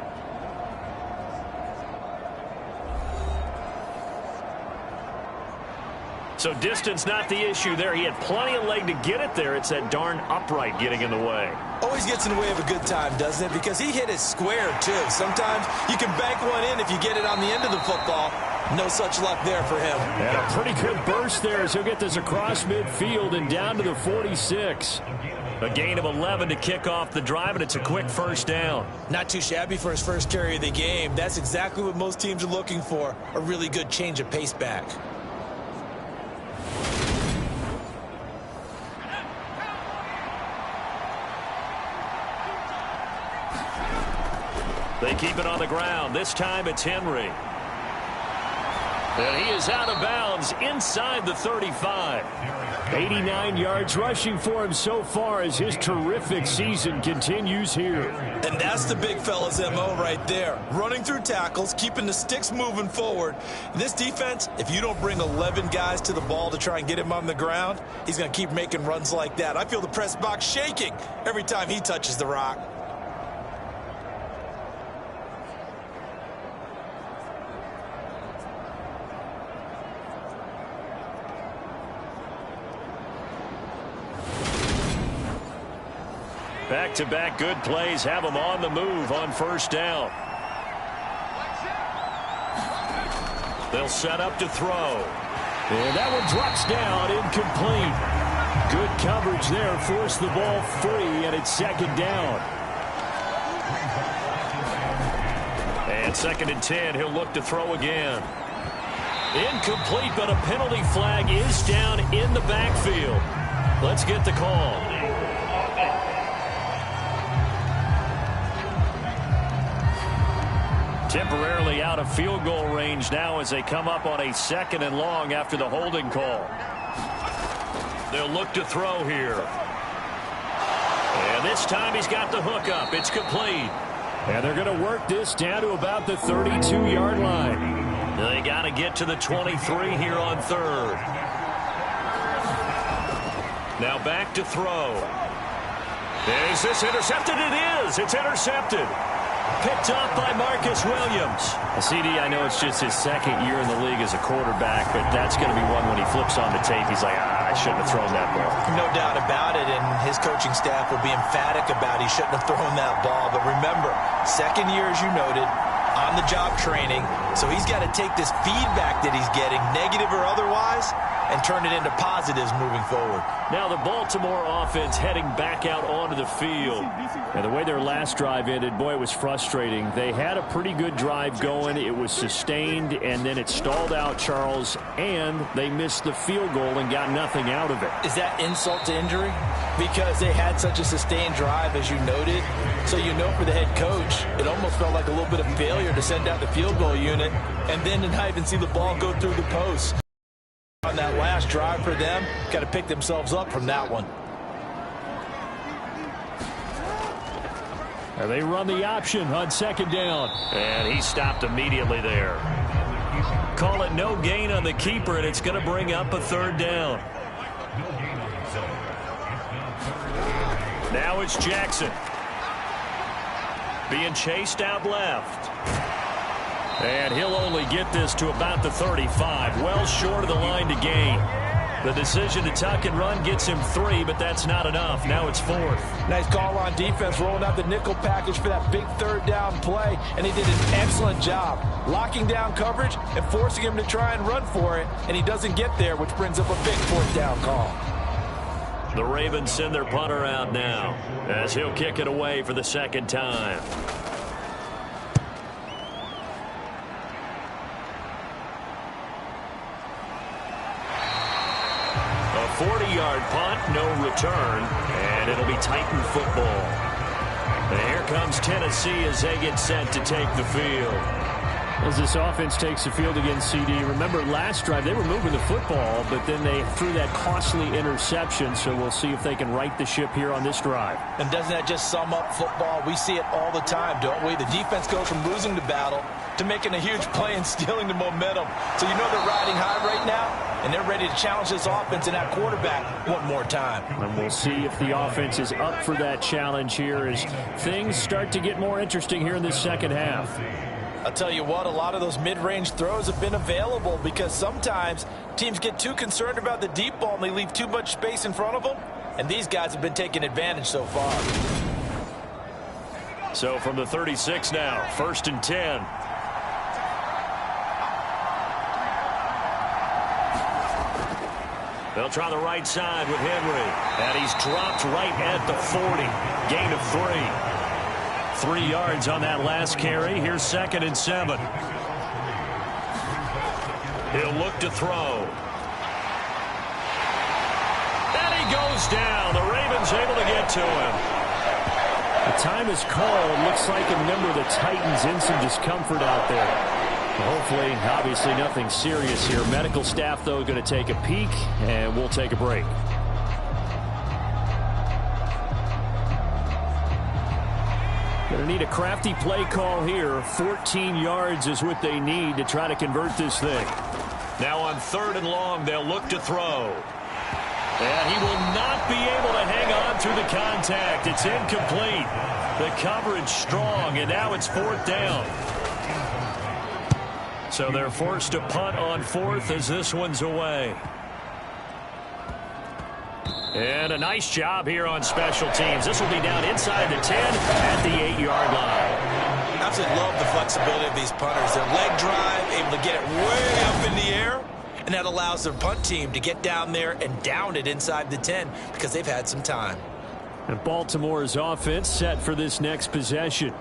So distance not the issue there. He had plenty of leg to get it there. It's that darn upright getting in the way. Always gets in the way of a good time, doesn't it? Because he hit it square, too. Sometimes you can bank one in if you get it on the end of the football. No such luck there for him. And a pretty good burst there as he'll get this across midfield and down to the 46. A gain of 11 to kick off the drive, and it's a quick first down. Not too shabby for his first carry of the game. That's exactly what most teams are looking for, a really good change of pace back. They keep it on the ground. This time it's Henry. And he is out of bounds inside the 35. 89 yards rushing for him so far as his terrific season continues here. And that's the big fella's MO right there. Running through tackles, keeping the sticks moving forward. This defense, if you don't bring 11 guys to the ball to try and get him on the ground, he's going to keep making runs like that. I feel the press box shaking every time he touches the rock. Back-to-back good plays have him on the move on first down. They'll set up to throw. And that one drops down, incomplete. Good coverage there, forced the ball free, and it's 2nd down. And 2nd and 10, he'll look to throw again. Incomplete, but a penalty flag is down in the backfield. Let's get the call. Temporarily out of field goal range now as they come up on a 2nd and long after the holding call. They'll look to throw here. And this time he's got the hook up. It's complete. And they're going to work this down to about the 32-yard line. They got to get to the 23 here on third. Now back to throw. Is this intercepted? It is. It's intercepted. Picked off by Marcus Williams. CD, I know it's just his second year in the league as a quarterback, but that's going to be one when he flips on the tape. He's like, I shouldn't have thrown that ball. No doubt about it, and his coaching staff will be emphatic about he shouldn't have thrown that ball. But remember, second year, as you noted, on-the-job training, so he's got to take this feedback that he's getting, negative or otherwise, and turn it into positives moving forward. Now the Baltimore offense heading back out onto the field. And the way their last drive ended, boy, it was frustrating. They had a pretty good drive going. It was sustained, and then it stalled out, Charles, and they missed the field goal and got nothing out of it. Is that insult to injury? Because they had such a sustained drive, as you noted. So you know for the head coach, it almost felt like a little bit of failure to send out the field goal unit and then to not even see the ball go through the post. On that last drive for them, got to pick themselves up from that one. And they run the option on second down. And he stopped immediately there. Call it no gain on the keeper, and it's going to bring up a third down. Now it's Jackson. Being chased out left. And he'll only get this to about the 35, well short of the line to gain. The decision to tuck and run gets him 3, but that's not enough. Now it's 4th. Nice call on defense, rolling out the nickel package for that big third down play, and he did an excellent job locking down coverage and forcing him to try and run for it, and he doesn't get there, which brings up a big fourth down call. The Ravens send their punter out now as he'll kick it away for the second time. A 40-yard punt, no return, and it'll be Titan football. And here comes Tennessee as they get set to take the field. As this offense takes the field against CD, remember last drive they were moving the football, but then they threw that costly interception, so we'll see if they can right the ship here on this drive. And doesn't that just sum up football? We see it all the time, don't we? The defense goes from losing the battle to making a huge play and stealing the momentum. So you know they're riding high right now, and they're ready to challenge this offense and that quarterback one more time. And we'll see if the offense is up for that challenge here as things start to get more interesting here in this second half. I'll tell you what, a lot of those mid-range throws have been available because sometimes teams get too concerned about the deep ball and they leave too much space in front of them, and these guys have been taking advantage so far. So from the 36 now, 1st and 10. They'll try the right side with Henry, and he's dropped right at the 40. Gain of 3. 3 yards on that last carry. Here's 2nd and 7. He'll look to throw. And he goes down. The Ravens able to get to him. The time is called. Looks like a member of the Titans in some discomfort out there. Hopefully, obviously nothing serious here. Medical staff, though, going to take a peek, and we'll take a break. Going to need a crafty play call here. 14 yards is what they need to try to convert this thing. Now on 3rd and long, they'll look to throw. And he will not be able to hang on through the contact. It's incomplete. The coverage strong, and now it's 4th down. So they're forced to punt on 4th as this one's away. And a nice job here on special teams. This will be down inside the 10 at the 8-yard line. Absolutely love the flexibility of these punters. Their leg drive, able to get it way up in the air, and that allows their punt team to get down there and down it inside the 10 because they've had some time. And Baltimore's offense set for this next possession.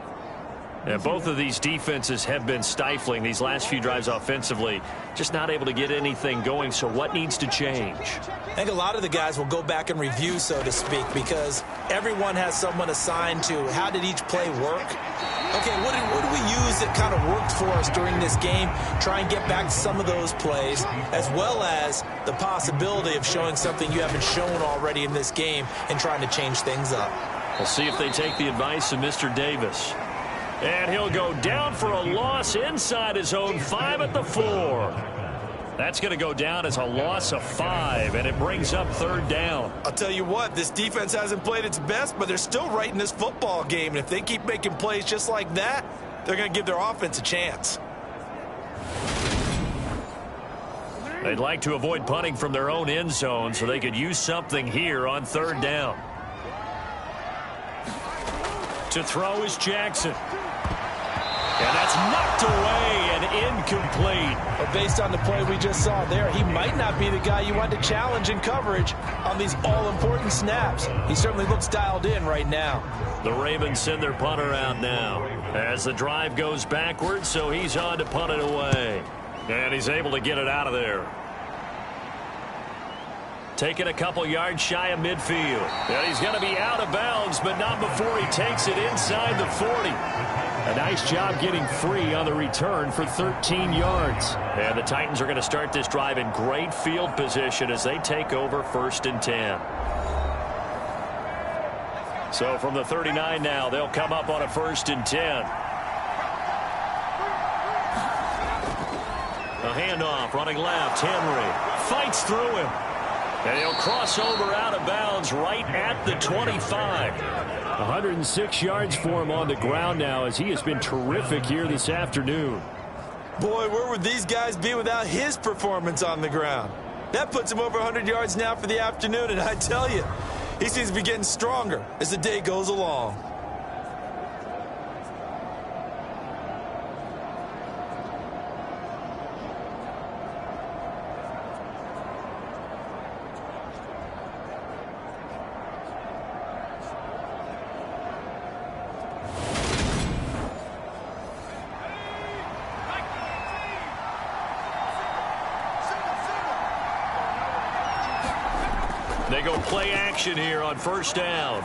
Yeah, both of these defenses have been stifling these last few drives offensively. Just not able to get anything going, so what needs to change? I think a lot of the guys will go back and review, so to speak, because everyone has someone assigned to how did each play work. Okay, what do we use that kind of worked for us during this game? Try and get back to some of those plays, as well as the possibility of showing something you haven't shown already in this game and trying to change things up. We'll see if they take the advice of Mr. Davis. And he'll go down for a loss inside his own 5 at the 4. That's going to go down as a loss of 5, and it brings up 3rd down. I'll tell you what, this defense hasn't played its best, but they're still right in this football game. And if they keep making plays just like that, they're going to give their offense a chance. They'd like to avoid punting from their own end zone so they could use something here on 3rd down. To throw is Jackson. And that's knocked away and incomplete. But based on the play we just saw there, he might not be the guy you want to challenge in coverage on these all-important snaps. He certainly looks dialed in right now. The Ravens send their punter out now as the drive goes backwards, so he's on to punt it away. And he's able to get it out of there. Taking a couple yards shy of midfield. And he's going to be out of bounds, but not before he takes it inside the 40. A nice job getting free on the return for 13 yards. And the Titans are going to start this drive in great field position as they take over 1st and 10. So from the 39 now, they'll come up on a 1st and 10. A handoff, running left, Henry fights through him. And he'll cross over out of bounds right at the 25. 106 yards for him on the ground now as he has been terrific here this afternoon. Boy, where would these guys be without his performance on the ground? That puts him over 100 yards now for the afternoon, and I tell you, he seems to be getting stronger as the day goes along. They go play action here on 1st down.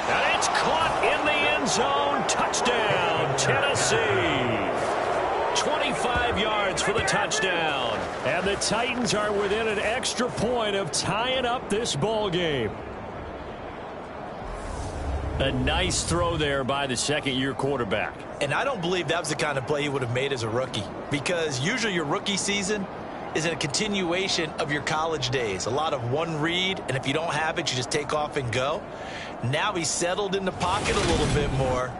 And it's caught in the end zone. Touchdown, Tennessee. 25 yards for the touchdown. And the Titans are within an extra point of tying up this ball game. A nice throw there by the 2nd-year quarterback. And I don't believe that was the kind of play he would have made as a rookie, because usually your rookie season is a continuation of your college days. A lot of one read, and if you don't have it, you just take off and go. Now he's settled in the pocket a little bit more,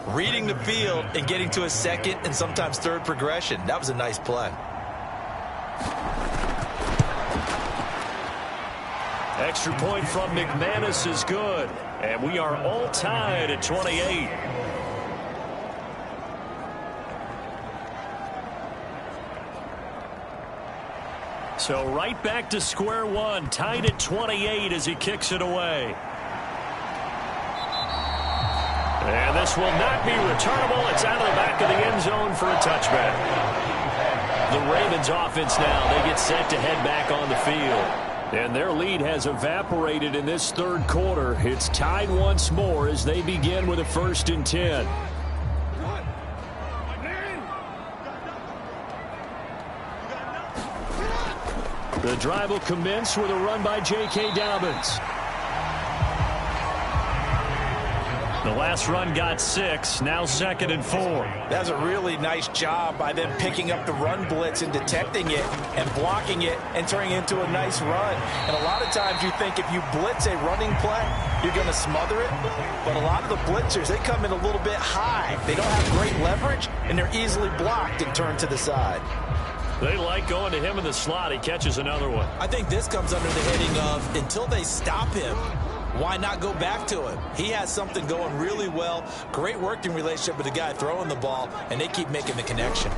reading the field and getting to a 2nd and sometimes 3rd progression. That was a nice play. Extra point from McManus is good. And we are all tied at 28. So right back to square one, tied at 28 as he kicks it away. And this will not be returnable. It's out of the back of the end zone for a touchback. The Ravens offense now, they get set to head back on the field. And their lead has evaporated in this 3rd quarter. It's tied once more as they begin with a 1st and 10. The drive will commence with a run by J.K. Dobbins. The last run got 6, now 2nd and 4. That's a really nice job by them picking up the run blitz and detecting it and blocking it and turning it into a nice run. And a lot of times you think if you blitz a running play, you're going to smother it. But a lot of the blitzers, they come in a little bit high. They don't have great leverage, and they're easily blocked and turned to the side. They like going to him in the slot. He catches another one. I think this comes under the heading of until they stop him, why not go back to him? He has something going really well. Great working relationship with the guy throwing the ball, and they keep making the connection.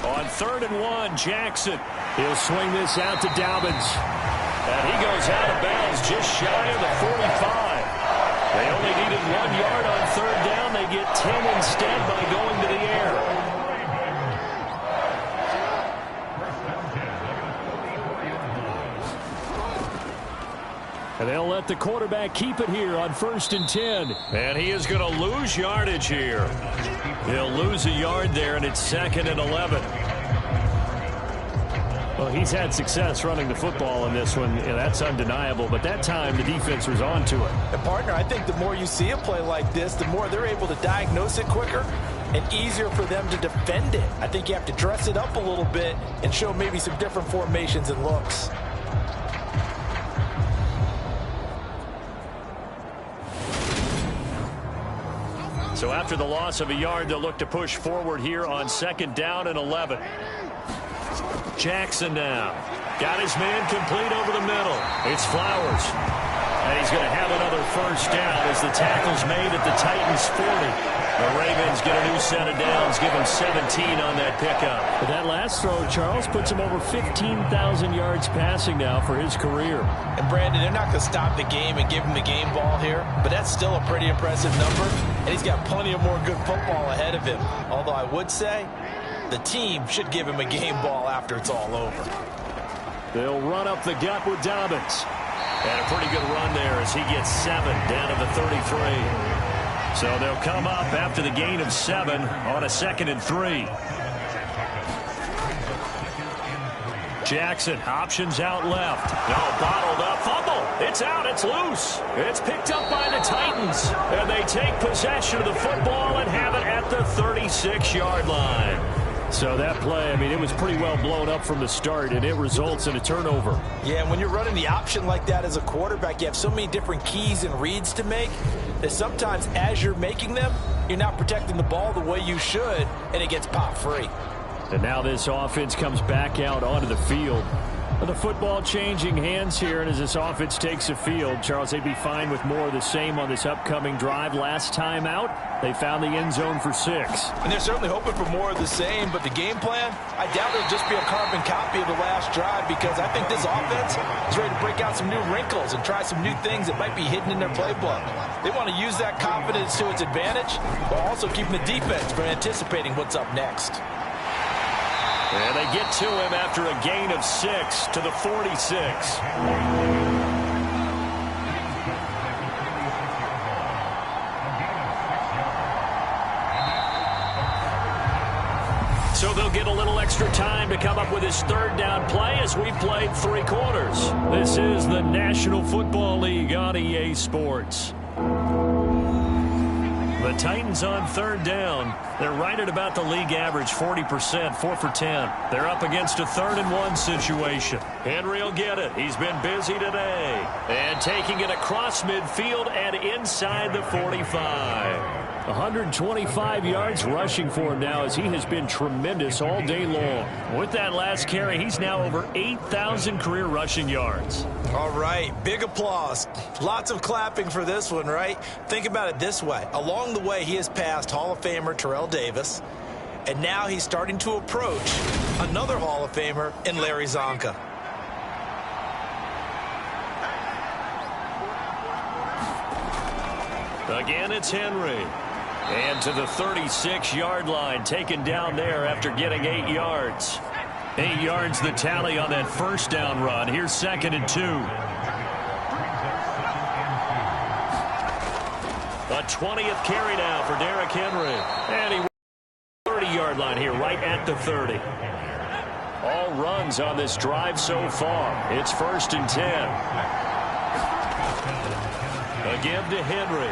On 3rd and 1, Jackson. He'll swing this out to Dobbins. And he goes out of bounds just shy of the 45. They only needed 1 yard on 3rd down. They get 10 instead by going to the air. And they'll let the quarterback keep it here on 1st and 10. And he is going to lose yardage here. He'll lose a yard there, and it's 2nd and 11. Well, he's had success running the football in this one, and that's undeniable. But that time, the defense was on to it. And, partner, I think the more you see a play like this, the more they're able to diagnose it quicker and easier for them to defend it. I think you have to dress it up a little bit and show maybe some different formations and looks. So after the loss of a yard, they'll look to push forward here on 2nd down and 11. Jackson now. Got his man complete over the middle. It's Flowers. And he's going to have another first down as the tackle's made at the Titans' 40. The Ravens get a new set of downs, give him 17 on that pickup. But that last throw, Charles, puts him over 15,000 yards passing now for his career. And, Brandon, they're not going to stop the game and give him the game ball here, but that's still a pretty impressive number, and he's got plenty of more good football ahead of him. Although I would say the team should give him a game ball after it's all over. They'll run up the gut with Dobbins. And a pretty good run there as he gets 7 down to the 33. So they'll come up after the gain of 7 on a 2nd and 3. Jackson options out left. No, bottled up. Fumble. It's out. It's loose. It's picked up by the Titans. And they take possession of the football and have it at the 36-yard line. So that play, I mean, it was pretty well blown up from the start, and it results in a turnover. Yeah, and when you're running the option like that as a quarterback, you have so many different keys and reads to make that sometimes as you're making them, you're not protecting the ball the way you should, and it gets popped free. And now this offense comes back out onto the field. The football changing hands here, and as this offense takes the field, Charles, they'd be fine with more of the same on this upcoming drive. Last time out, they found the end zone for 6. And they're certainly hoping for more of the same, but the game plan, I doubt it'll just be a carbon copy of the last drive, because I think this offense is ready to break out some new wrinkles and try some new things that might be hidden in their playbook. They want to use that confidence to its advantage, while also keeping the defense from anticipating what's up next. And they get to him after a gain of 6 to the 46. So they'll get a little extra time to come up with his 3rd down play as we've played 3 quarters. This is the National Football League on EA Sports. The Titans on 3rd down. They're right at about the league average, 40%, 4 for 10. They're up against a 3rd and 1 situation. Henry will get it. He's been busy today. And taking it across midfield and inside the 45. 125 yards rushing for him now as he has been tremendous all day long. With that last carry, he's now over 8,000 career rushing yards. All right, big applause. Lots of clapping for this one, right? Think about it this way. Along the way, he has passed Hall of Famer Terrell Davis, and now he's starting to approach another Hall of Famer in Larry Zonka. Again, it's Henry. And to the 36-yard line, taken down there after getting 8 yards. 8 yards the tally on that first down run. Here's 2nd and 2. A 20th carry now for Derrick Henry. And he 30-yard line here, right at the 30. All runs on this drive so far. It's 1st and 10. Again to Henry.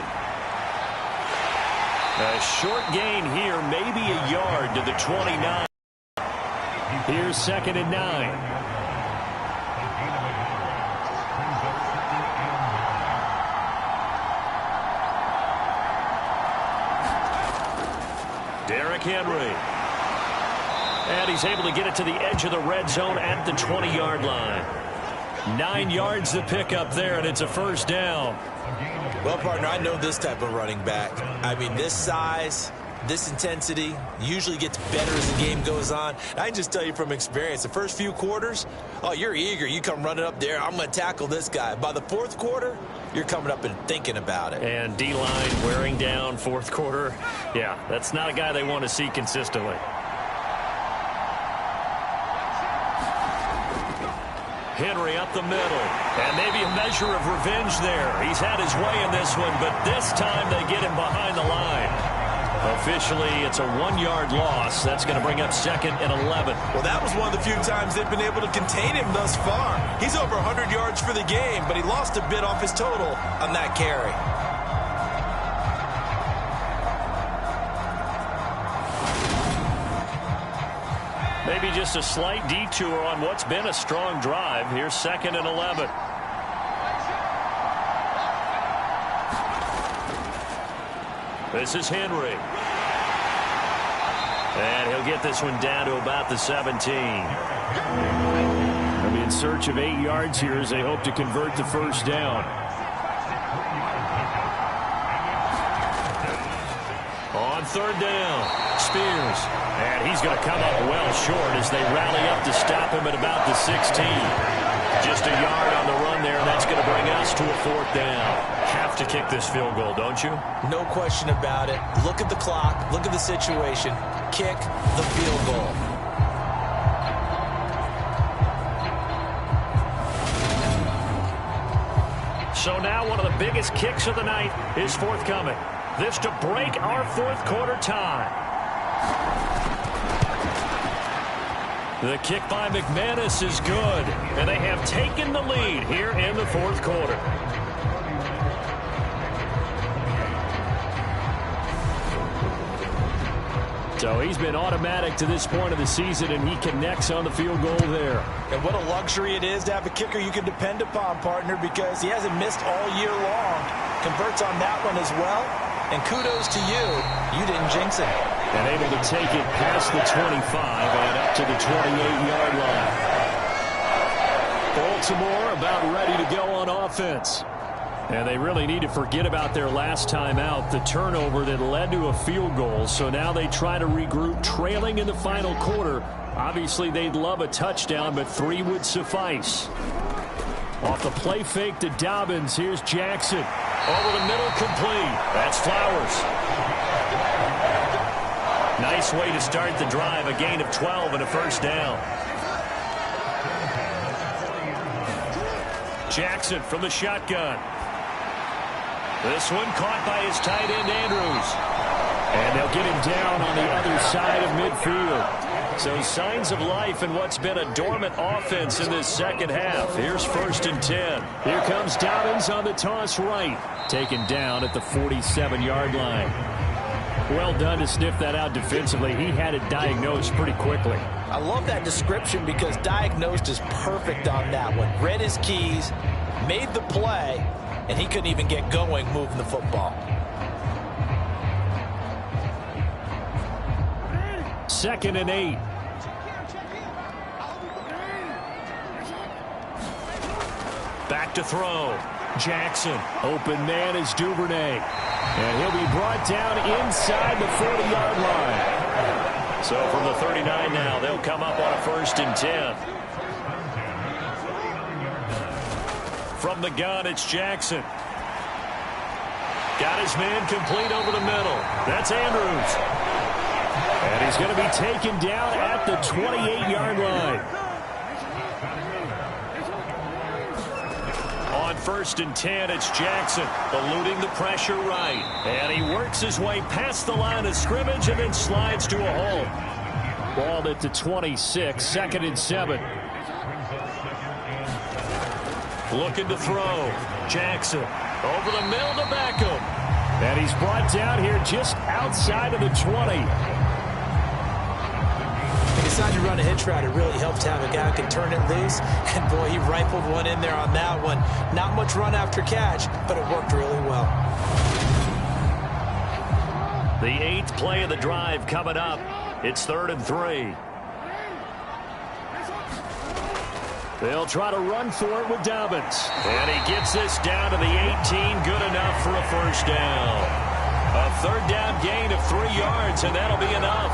A short gain here, maybe a yard to the 29. Here's 2nd and 9. Derrick Henry. And he's able to get it to the edge of the red zone at the 20-yard line. 9 yards to pick up there, and it's a 1st down. Well, partner, I know this type of running back. I mean, this size, this intensity usually gets better as the game goes on. I can just tell you from experience, the first few quarters, oh, you're eager. You come running up there, I'm going to tackle this guy. By the 4th quarter, you're coming up and thinking about it. And D-line wearing down 4th quarter. Yeah, that's not a guy they want to see consistently. Henry up the middle. And maybe a measure of revenge there. He's had his way in this one, but this time they get him behind the line. Officially, it's a 1-yard loss. That's going to bring up 2nd and 11. Well, that was one of the few times they've been able to contain him thus far. He's over 100 yards for the game, but he lost a bit off his total on that carry. Maybe just a slight detour on what's been a strong drive. Here's 2nd and 11. This is Henry. And he'll get this one down to about the 17. They'll be in search of 8 yards here as they hope to convert the first down. On 3rd down, Spears. And he's going to come up well short as they rally up to stop him at about the 16. Just a yard on the run there, and that's going to bring us to a 4th down. Have to kick this field goal, don't you? No question about it. Look at the clock. Look at the situation. Kick the field goal. So now one of the biggest kicks of the night is forthcoming. This to break our 4th quarter tie. The kick by McManus is good, and they have taken the lead here in the 4th quarter. So he's been automatic to this point of the season, and he connects on the field goal there. And what a luxury it is to have a kicker you can depend upon, partner, because he hasn't missed all year long. Converts on that one as well, and kudos to you. You didn't jinx it. And able to take it past the 25 and up to the 28-yard line. Baltimore about ready to go on offense. And they really need to forget about their last time out, the turnover that led to a field goal. So now they try to regroup, trailing in the final quarter. Obviously, they'd love a touchdown, but 3 would suffice. Off the play fake to Dobbins, here's Jackson. Over the middle, complete. That's Flowers. Nice way to start the drive, a gain of 12 and a first down. Jackson from the shotgun. This one caught by his tight end, Andrews. And they'll get him down on the other side of midfield. So signs of life in what's been a dormant offense in this second half. Here's 1st and 10. Here comes Dobbins on the toss right. Taken down at the 47-yard line. Well done to sniff that out defensively. He had it diagnosed pretty quickly. I love that description because diagnosed is perfect on that one. Read his keys, made the play, and he couldn't even get going moving the football. 2nd and 8. Back to throw. Jackson. Open man is Duvernay. And he'll be brought down inside the 40-yard line. So from the 39 now, they'll come up on a 1st and 10. From the gun, it's Jackson. Got his man complete over the middle. That's Andrews. And he's going to be taken down at the 28-yard line. On 1st and 10, it's Jackson, eluding the pressure right. And he works his way past the line of scrimmage and then slides to a hole. Balled at the 26, 2nd and 7. Looking to throw. Jackson over the middle to Beckham. And he's brought down here just outside of the 20. He decided to run a hitch route. It really helped to have a guy who can turn it loose. And, boy, he rifled one in there on that one. Not much run after catch, but it worked really well. The 8th play of the drive coming up. It's 3rd and 3. They'll try to run for it with Dobbins. And he gets this down to the 18. Good enough for a first down. A 3rd down gain of 3 yards, and that'll be enough.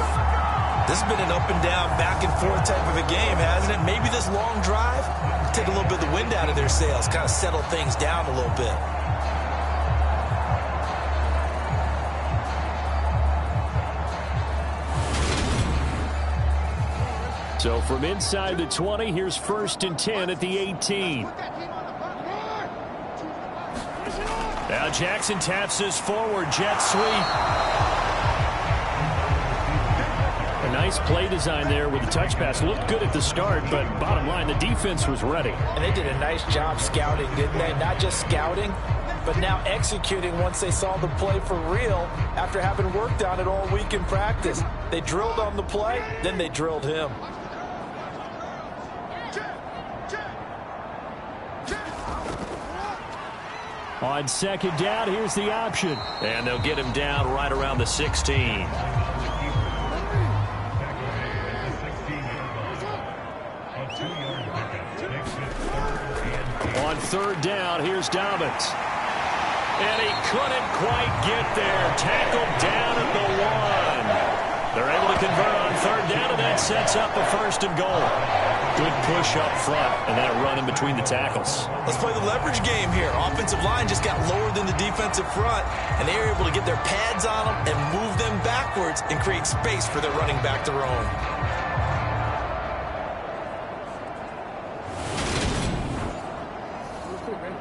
This has been an up and down, back and forth type of a game, hasn't it? Maybe this long drive, take a little bit of the wind out of their sails, kind of settle things down a little bit. So from inside the 20, here's 1st and 10 at the 18. Now Jackson taps this forward, jet sweep. Nice play design there with the touch pass. Looked good at the start, but bottom line, the defense was ready. And they did a nice job scouting, didn't they? Not just scouting, but now executing once they saw the play for real after having worked on it all week in practice. They drilled on the play, then they drilled him. On second down, here's the option. And they'll get him down right around the 16. On third down, here's Dobbins. And he couldn't quite get there. Tackled down at the 1. They're able to convert on third down, and that sets up a 1st and goal. Good push up front, and then a run in between the tackles. Let's play the leverage game here. Offensive line just got lower than the defensive front, and they were able to get their pads on them and move them backwards and create space for their running back to roam.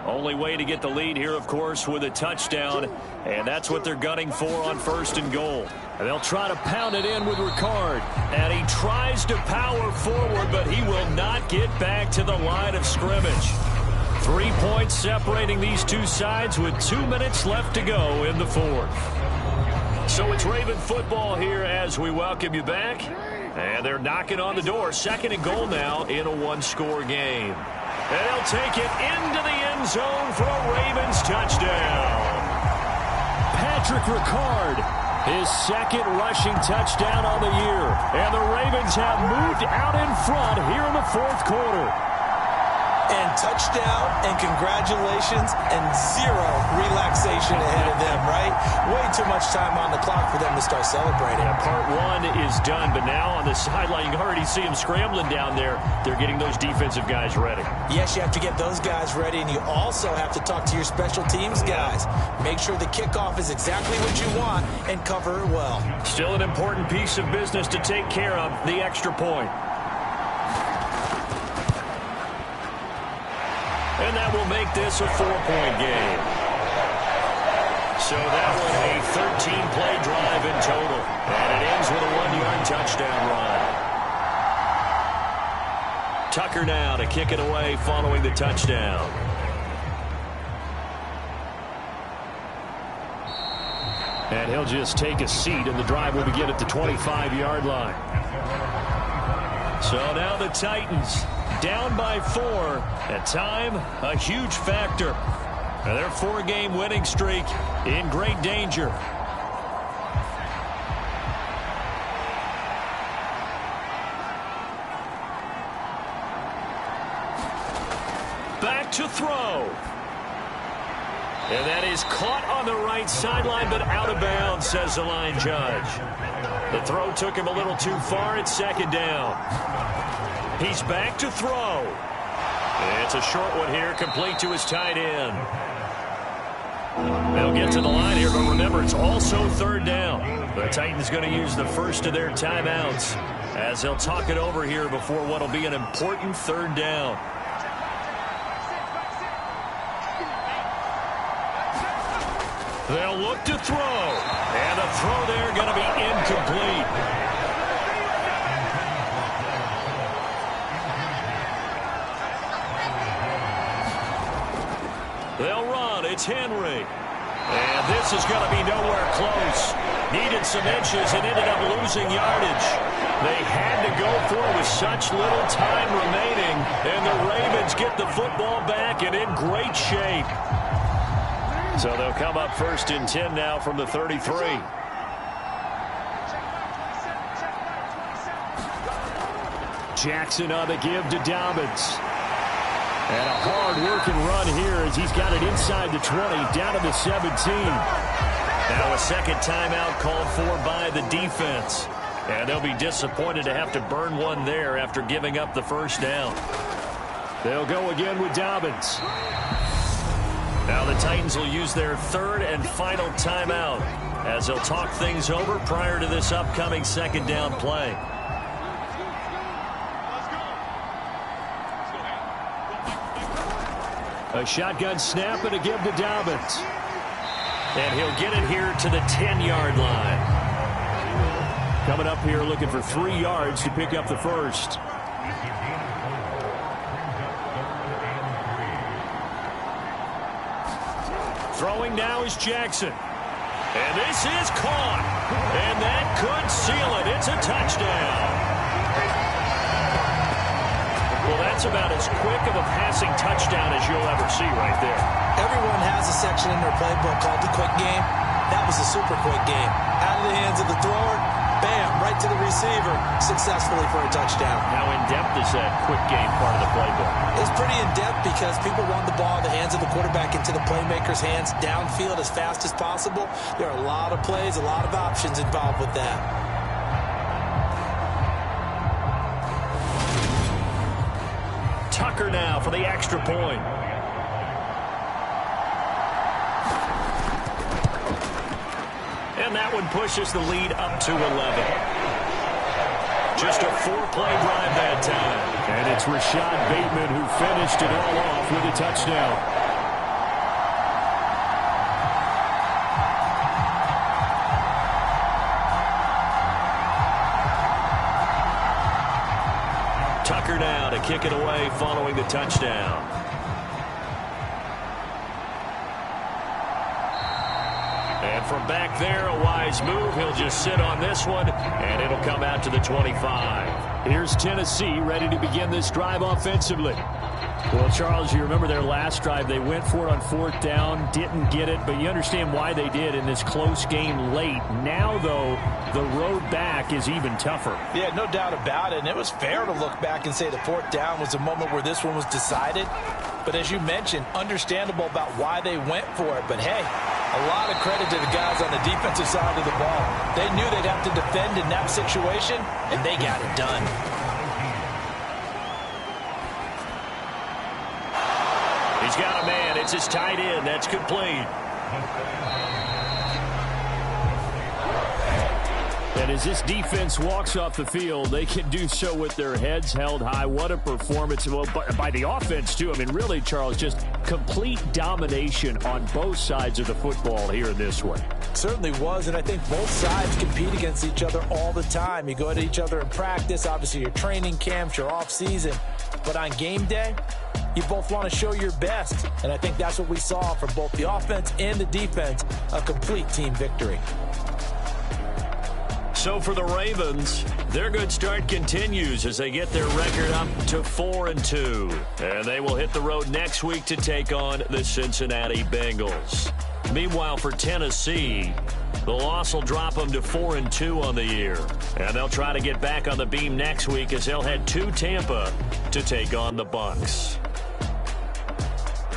Only way to get the lead here, of course, with a touchdown, and that's what they're gunning for on 1st and goal. And they'll try to pound it in with Ricard, and he tries to power forward, but he will not get back to the line of scrimmage. 3 points separating these two sides with 2 minutes left to go in the 4th. So it's Raven football here as we welcome you back, and they're knocking on the door. 2nd and goal now in a one-score game. And they'll take it into the end zone for a Ravens touchdown. Patrick Ricard, his 2nd rushing touchdown on the year. And the Ravens have moved out in front here in the 4th quarter. And touchdown and congratulations and 0 relaxation ahead of them, right? Way too much time on the clock for them to start celebrating. Yeah, part 1 is done, but now on the sideline, you can already see them scrambling down there. They're getting those defensive guys ready. Yes, you have to get those guys ready, and you also have to talk to your special teams guys. Make sure the kickoff is exactly what you want and cover it well. Still an important piece of business to take care of, the extra point. And that will make this a 4-point game. So that was a 13-play drive in total. And it ends with a 1-yard touchdown run. Tucker now to kick it away following the touchdown. And he'll just take a seat, and the drive will begin at the 25-yard line. So now the Titans down by 4. At time, a huge factor. And their 4-game winning streak in great danger. Back to throw. And that is caught on the right sideline, but out of bounds, says the line judge. The throw took him a little too far. It's 2nd down. He's back to throw. It's a short one here, complete to his tight end. They'll get to the line here, but remember, it's also 3rd down. The Titans going to use the first of their timeouts as they'll talk it over here before what will be an important 3rd down. They'll look to throw. And the throw there going to be incomplete. They'll run. It's Henry. And this is going to be nowhere close. Needed some inches and ended up losing yardage. They had to go for it with such little time remaining. And the Ravens get the football back and in great shape. So they'll come up 1st and 10 now from the 33. Jackson on the give to Dobbins. And a hard-working run here as he's got it inside the 20, down to the 17. Now a 2nd timeout called for by the defense. And they'll be disappointed to have to burn one there after giving up the 1st down. They'll go again with Dobbins. Now the Titans will use their 3rd and final timeout as they'll talk things over prior to this upcoming 2nd down play. A shotgun snap and a give to Dobbins. And he'll get it here to the 10-yard line. Coming up here looking for 3 yards to pick up the first. Throwing now is Jackson. And this is caught. And that could seal it. It's a touchdown. Well, that's about as quick of a passing touchdown as you'll ever see right there. Everyone has a section in their playbook called the quick game. That was a super quick game. Out of the hands of the thrower, bam, right to the receiver, successfully for a touchdown. How in-depth is that quick game part of the playbook? It's pretty in-depth because people want the ball in the hands of the quarterback into the playmaker's hands downfield as fast as possible. There are a lot of plays, a lot of options involved with that. Tucker now for the extra point. And that one pushes the lead up to 11. Just a 4-play drive that time. And it's Rashad Bateman who finished it all off with a touchdown. Tucker now to kick it away following the touchdown. And from back there, a wise move. He'll just sit on this one, and it'll come out to the 25. Here's Tennessee ready to begin this drive offensively. Well, Charles, you remember their last drive. They went for it on 4th down, didn't get it, but you understand why they did in this close game late. Now, though, the road back is even tougher. Yeah, no doubt about it, and it was fair to look back and say the 4th down was the moment where this one was decided. But as you mentioned, understandable about why they went for it. But, hey, a lot of credit to the guys on the defensive side of the ball. They knew they'd have to defend in that situation, and they got it done. He's got a man. It's his tight end. That's complete. And as this defense walks off the field, they can do so with their heads held high. What a performance by the offense, too. I mean, really, Charles, just complete domination on both sides of the football here in this one. Certainly was, and I think both sides compete against each other all the time. You go at each other in practice, obviously your training camps, your off-season. But on game day, you both want to show your best, and I think that's what we saw from both the offense and the defense, a complete team victory. So for the Ravens, their good start continues as they get their record up to 4-2. And they will hit the road next week to take on the Cincinnati Bengals. Meanwhile, for Tennessee, the loss will drop them to 4-2 on the year. And they'll try to get back on the beam next week as they'll head to Tampa to take on the Bucs.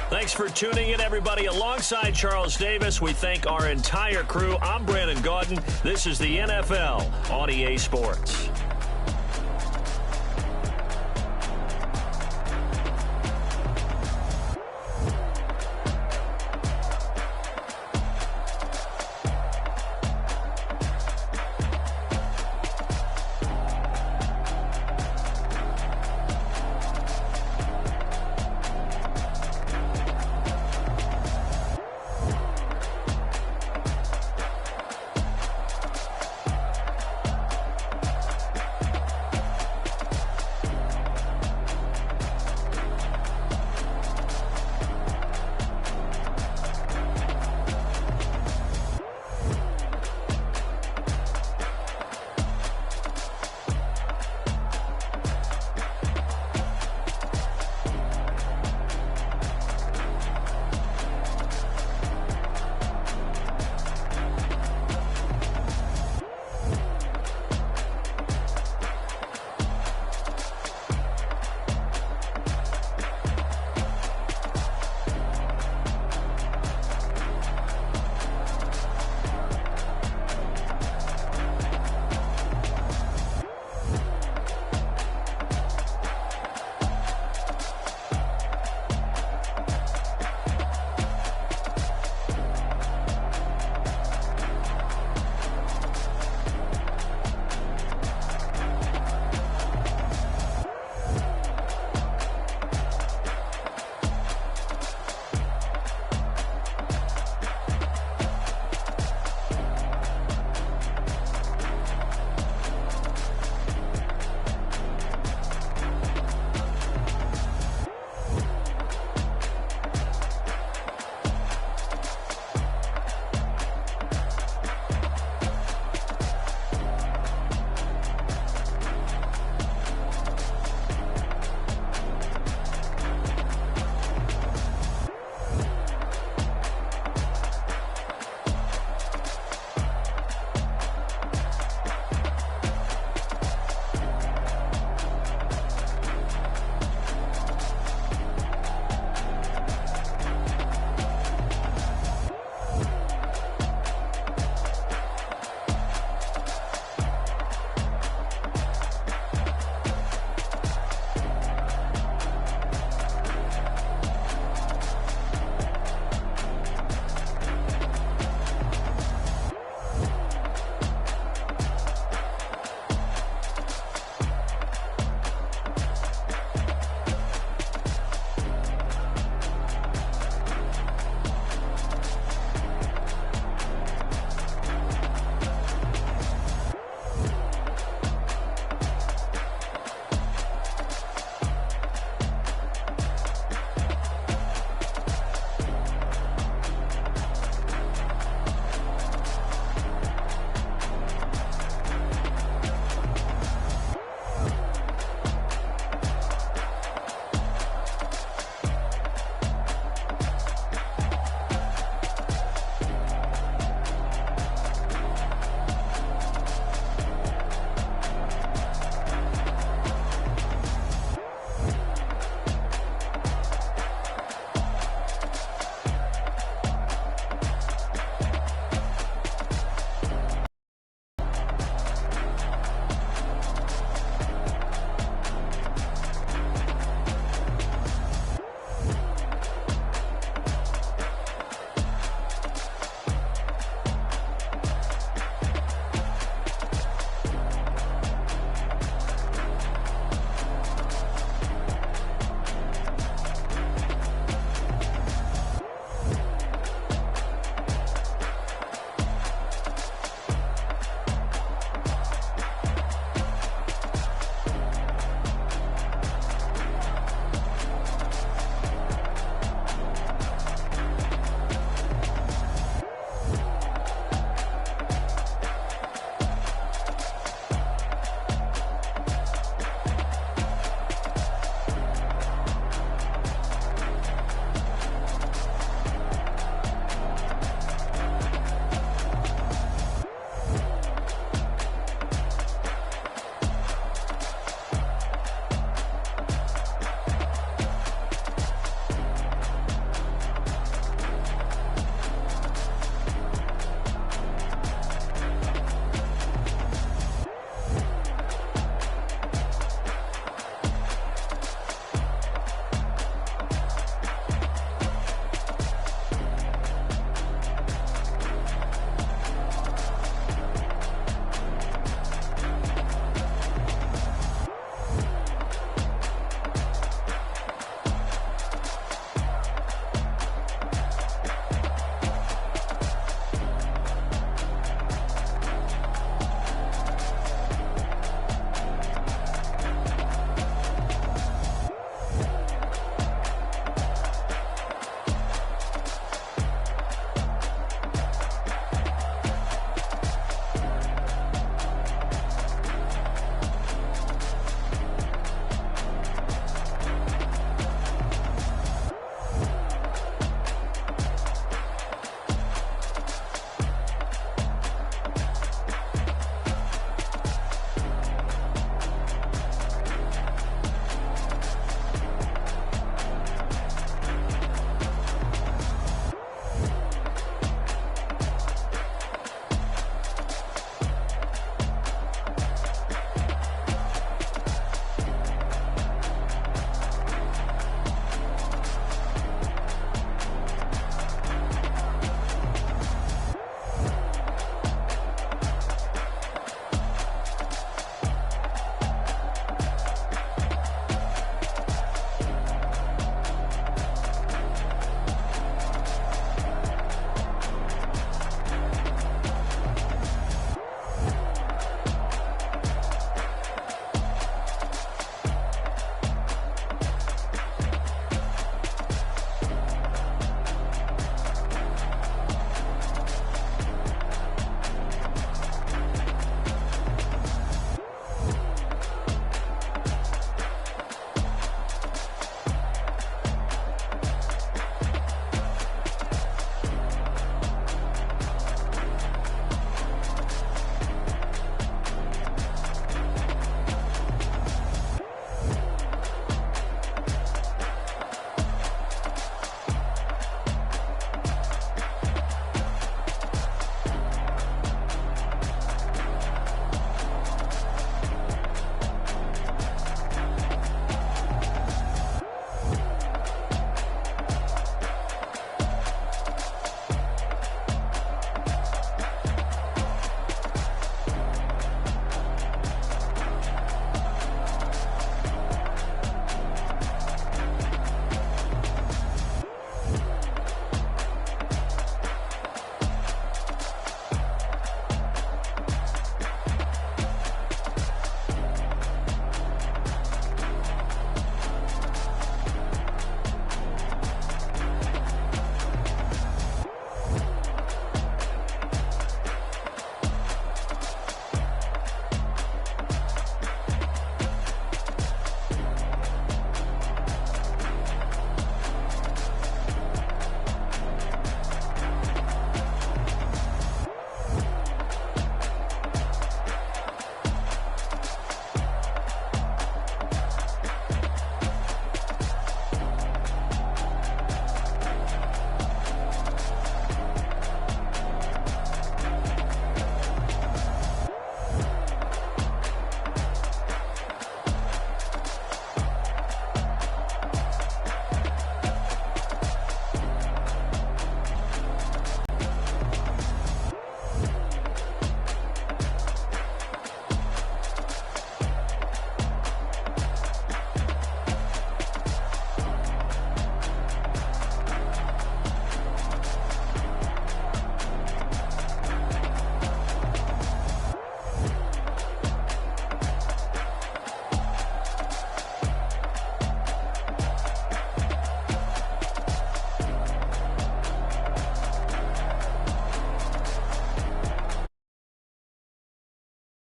Thanks for tuning in, everybody. Alongside Charles Davis, we thank our entire crew. I'm Brandon Gaudin. This is the NFL on EA Sports.